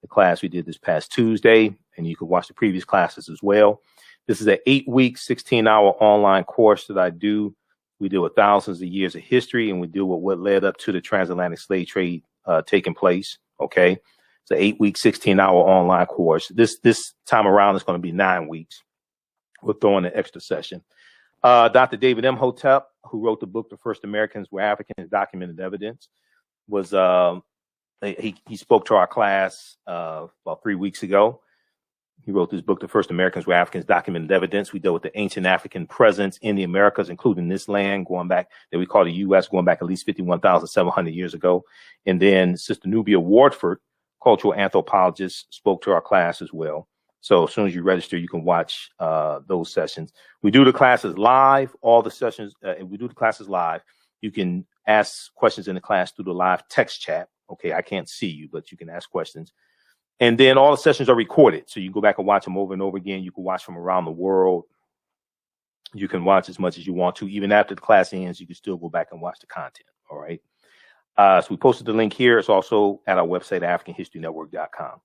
Speaker 1: the class we did this past Tuesday, and you can watch the previous classes as well. This is an 8-week, 16-hour online course that I do. We deal with thousands of years of history, and we deal with what led up to the transatlantic slave trade taking place. Okay, it's an 8-week, 16-hour online course. This time around it's going to be 9 weeks. We'll throw in an extra session. Dr. David Imhotep, who wrote the book "The First Americans Were Africans: Documented Evidence," was he spoke to our class about 3 weeks ago. He wrote this book, "The First Americans Were Africans: Documented Evidence." We dealt with the ancient African presence in the Americas, including this land going back that we call the U.S., going back at least 51,700 years ago. And then Sister Nubia Wardford, cultural anthropologist, spoke to our class as well. So as soon as you register, you can watch those sessions. We do the classes live. All the sessions, we do the classes live. You can ask questions in the class through the live text chat. Okay, I can't see you, but you can ask questions. And then all the sessions are recorded. So you can go back and watch them over and over again. You can watch from around the world. You can watch as much as you want to. Even after the class ends, you can still go back and watch the content. All right. So we posted the link here. It's also at our website, AfricanHistoryNetwork.com.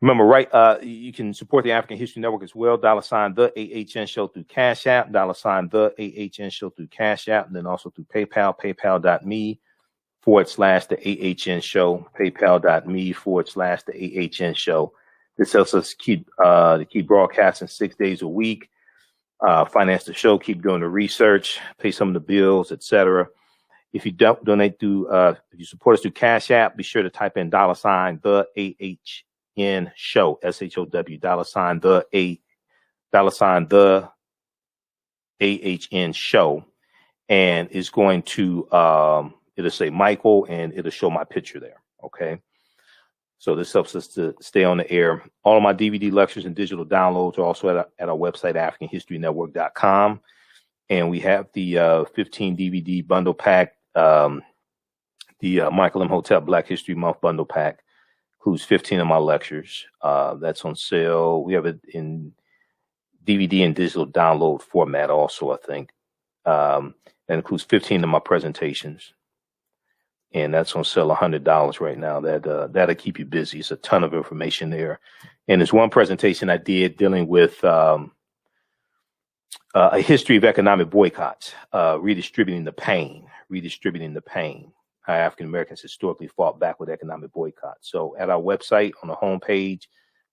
Speaker 1: Remember, right, you can support the African History Network as well. $, the AHN show through Cash App, $, the AHN show through Cash App, and then also through PayPal, paypal.me/the AHN show, paypal.me/the AHN show. This helps us keep broadcasting 6 days a week, finance the show, keep doing the research, pay some of the bills, etc. If you don't donate through, if you support us through Cash App, be sure to type in $, the AHN show, SHOW, $, the AHN show, and it's going to it'll say Michael, and it'll show my picture there. Okay. So this helps us to stay on the air. All of my DVD lectures and digital downloads are also at our website, AfricanHistoryNetwork.com. And we have the 15 DVD bundle pack, the Michael Imhotep Black History Month bundle pack. Includes 15 of my lectures. That's on sale. We have it in DVD and digital download format also, I think. That includes 15 of my presentations. And that's on sale $100 right now. That'll keep you busy. It's a ton of information there. And there's one presentation I did dealing with a history of economic boycotts, redistributing the pain. How African Americans historically fought back with economic boycott. So at our website on the homepage,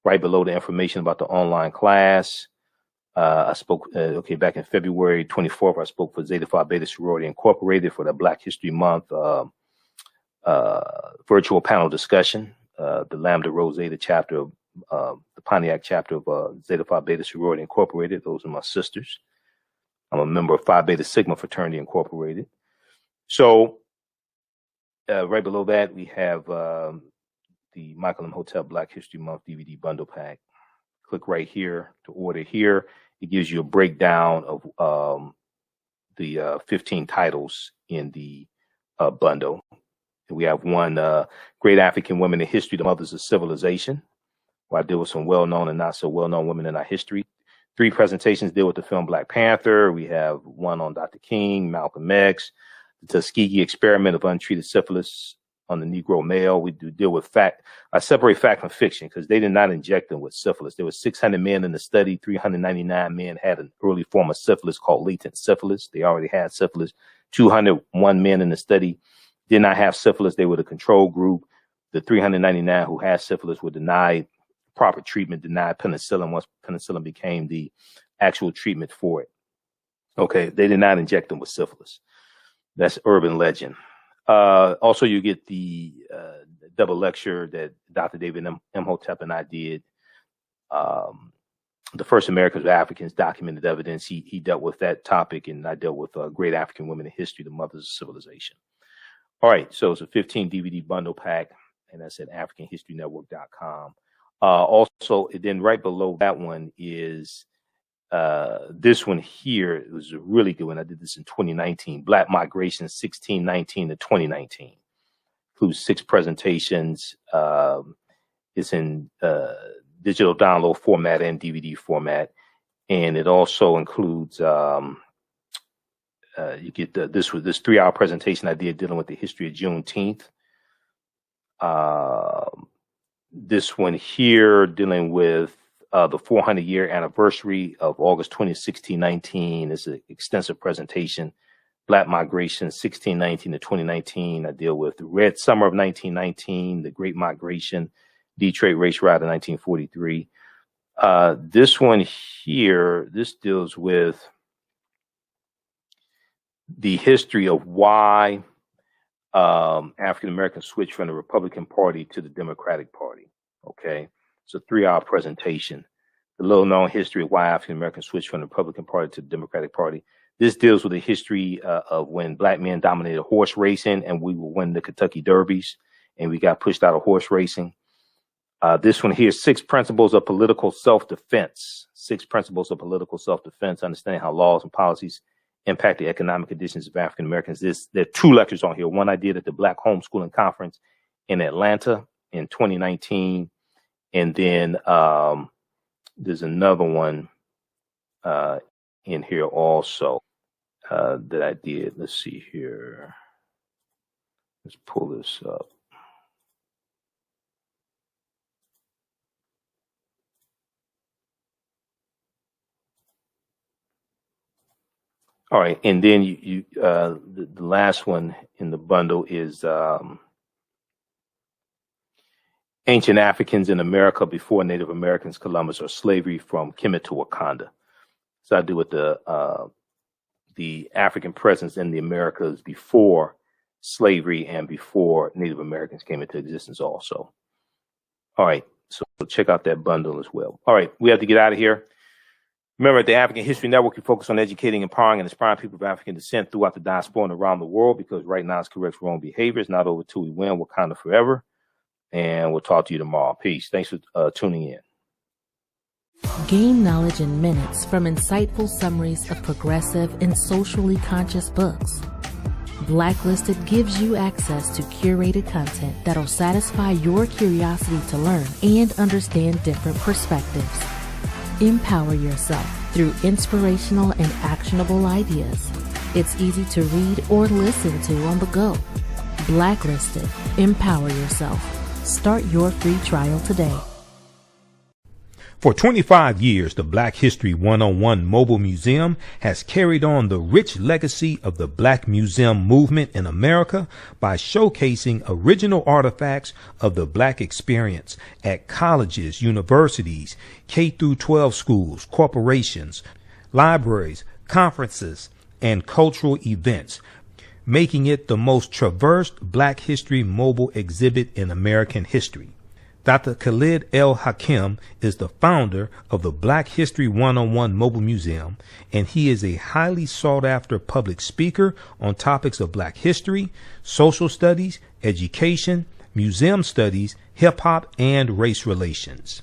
Speaker 1: right below the information about the online class, I spoke, back in February 24th, I spoke for Zeta Phi Beta Sorority Incorporated for the Black History Month virtual panel discussion. The Lambda Rho Zeta chapter of the Pontiac chapter of Zeta Phi Beta Sorority Incorporated. Those are my sisters. I'm a member of Phi Beta Sigma Fraternity Incorporated. So right below that, we have the Michael Imhotep Black History Month DVD bundle pack. Click right here to order here. It gives you a breakdown of the 15 titles in the bundle. And we have one, Great African Women in History, the Mothers of Civilization, where I deal with some well-known and not so well-known women in our history. 3 presentations deal with the film Black Panther. We have one on Dr. King, Malcolm X, the Tuskegee experiment of untreated syphilis on the Negro male. We do deal with fact. I separate fact from fiction because they did not inject them with syphilis. There were 600 men in the study. 399 men had an early form of syphilis called latent syphilis. They already had syphilis. 201 men in the study did not have syphilis. They were the control group. The 399 who had syphilis were denied proper treatment, denied penicillin once penicillin became the actual treatment for it. Okay, they did not inject them with syphilis. That's urban legend. Also, you get the double lecture that Dr. David Imhotep and I did. The First Americans were Africans, Documented Evidence. He dealt with that topic, and I dealt with Great African Women in History, the Mothers of Civilization. All right, so it's a 15 DVD bundle pack, and that's at AfricanHistoryNetwork.com. Also, then right below that one is this one here. It was a really good one. I did this in 2019. Black Migration 1619 to 2019. Includes 6 presentations. It's in digital download format and DVD format, and it also includes you get this 3-hour presentation I did dealing with the history of Juneteenth. This one here dealing with the 400-year anniversary of August 20, 1619. It's an extensive presentation. Black Migration, 1619 to 2019. I deal with the Red Summer of 1919, the Great Migration, Detroit Race Riot of 1943. This one here, this deals with the history of why African Americans switched from the Republican Party to the Democratic Party. Okay, it's a 3-hour presentation. The little known history of why African Americans switched from the Republican Party to the Democratic Party. This deals with the history of when black men dominated horse racing and we would win the Kentucky Derbies and we got pushed out of horse racing. This one here, 6 principles of political self-defense. 6 principles of political self-defense, understanding how laws and policies impact the economic conditions of African Americans. There are 2 lectures on here. One I did at the Black Homeschooling Conference in Atlanta in 2019. And then there's another one in here also that I did. Let's see here. Let's pull this up. All right, and then the last one in the bundle is Ancient Africans in America Before Native Americans, Columbus, or Slavery from Kemet to Wakanda. So I do with the African presence in the Americas before slavery and before Native Americans came into existence also. All right, so check out that bundle as well. All right, we have to get out of here. Remember, at the African History Network, we focus on educating, empowering, and inspiring people of African descent throughout the diaspora and around the world, because right now it's correct wrong behaviors, not over till we win, Wakanda forever. And we'll talk to you tomorrow. Peace. Thanks for tuning in.
Speaker 3: Gain knowledge in minutes from insightful summaries of progressive and socially conscious books. Blacklisted gives you access to curated content that'll satisfy your curiosity to learn and understand different perspectives. Empower yourself through inspirational and actionable ideas. It's easy to read or listen to on the go. Blacklisted. Empower yourself. Start your free trial today.
Speaker 19: For 25 years, the Black History 101 Mobile Museum has carried on the rich legacy of the Black Museum movement in America by showcasing original artifacts of the Black experience at colleges, universities, K-12 schools, corporations, libraries, conferences, and cultural events, making it the most traversed Black History mobile exhibit in American history. Dr. Khalid El Hakim is the founder of the Black History 101 Mobile Museum, and he is a highly sought-after public speaker on topics of Black history, social studies, education, museum studies, hip-hop, and race relations.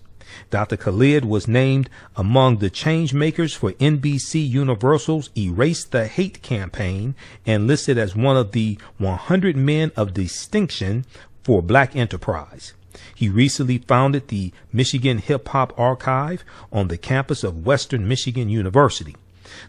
Speaker 19: Dr. Khalid was named among the change makers for NBC Universal's Erase the Hate campaign and listed as one of the 100 men of distinction for Black enterprise. He recently founded the Michigan Hip Hop Archive on the campus of Western Michigan University.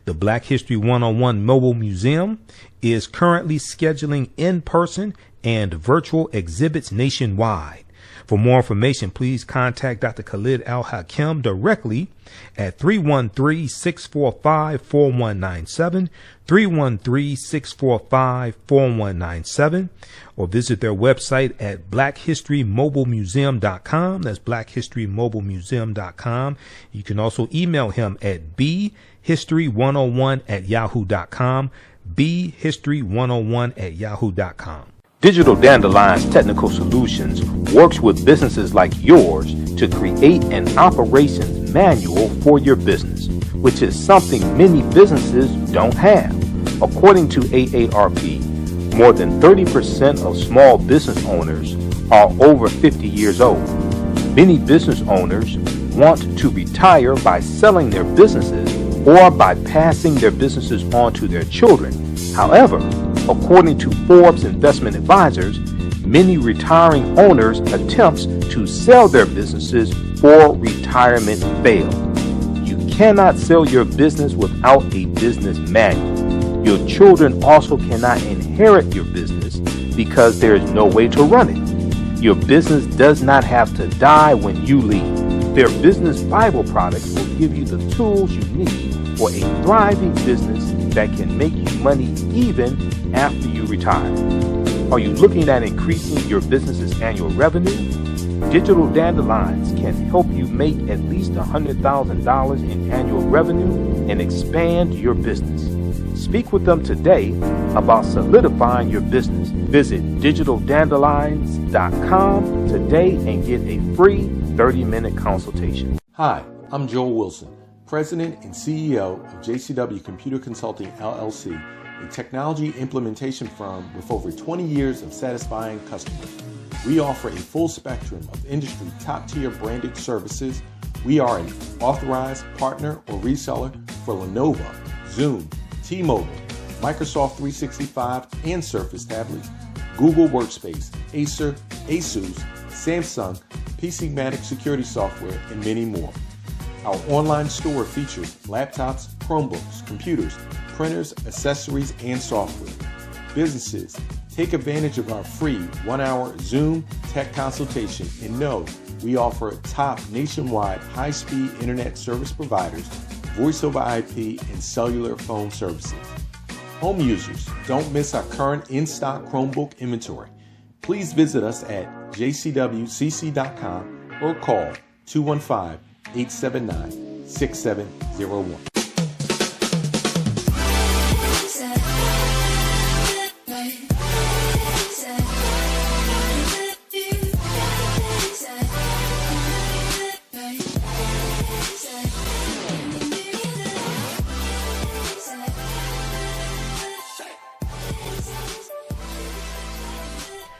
Speaker 19: The Black History 101 Mobile Museum is currently scheduling in-person and virtual exhibits nationwide. For more information, please contact Dr. Khalid Al Hakim directly at 313-645-4197, 313-645-4197, or visit their website at blackhistorymobilemuseum.com. That's blackhistorymobilemuseum.com. You can also email him at bhistory101@yahoo.com, bhistory101@yahoo.com.
Speaker 1: Digital Dandelion's Technical Solutions works with businesses like yours to create an operations manual for your business, which is something many businesses don't have. According to AARP, more than 30% of small business owners are over 50 years old. Many business owners want to retire by selling their businesses or by passing their businesses on to their children. However, according to Forbes Investment Advisors, many retiring owners' attempts to sell their businesses for retirement fail. You cannot sell your business without a business manual. Your children also cannot inherit your business because there is no way to run it. Your business does not have to die when you leave. Their business Bible products will give you the tools you need for a thriving business that can make you money even after you retire. Are you looking at increasing your business's annual revenue? Digital Dandelions can help you make at least $100,000 in annual revenue and expand your business. Speak with them today about solidifying your business. Visit digitaldandelions.com today and get a free 30-minute consultation.
Speaker 6: Hi, I'm Joel Wilson, President and CEO of JCW Computer Consulting LLC, a technology implementation firm with over 20 years of satisfying customers. We offer a full spectrum of industry top-tier branded services. We are an authorized partner or reseller for Lenovo, Zoom, T-Mobile, Microsoft 365 and Surface tablets, Google Workspace, Acer, Asus, Samsung, PCmatic security software, and many more. Our online store features laptops, Chromebooks, computers, printers, accessories, and software. Businesses, take advantage of our free 1-hour Zoom tech consultation and know we offer top nationwide high-speed internet service providers, voice over IP, and cellular phone services. Home users, don't miss our current in-stock Chromebook inventory. Please visit us at jcwcc.com or call 215-879-6701.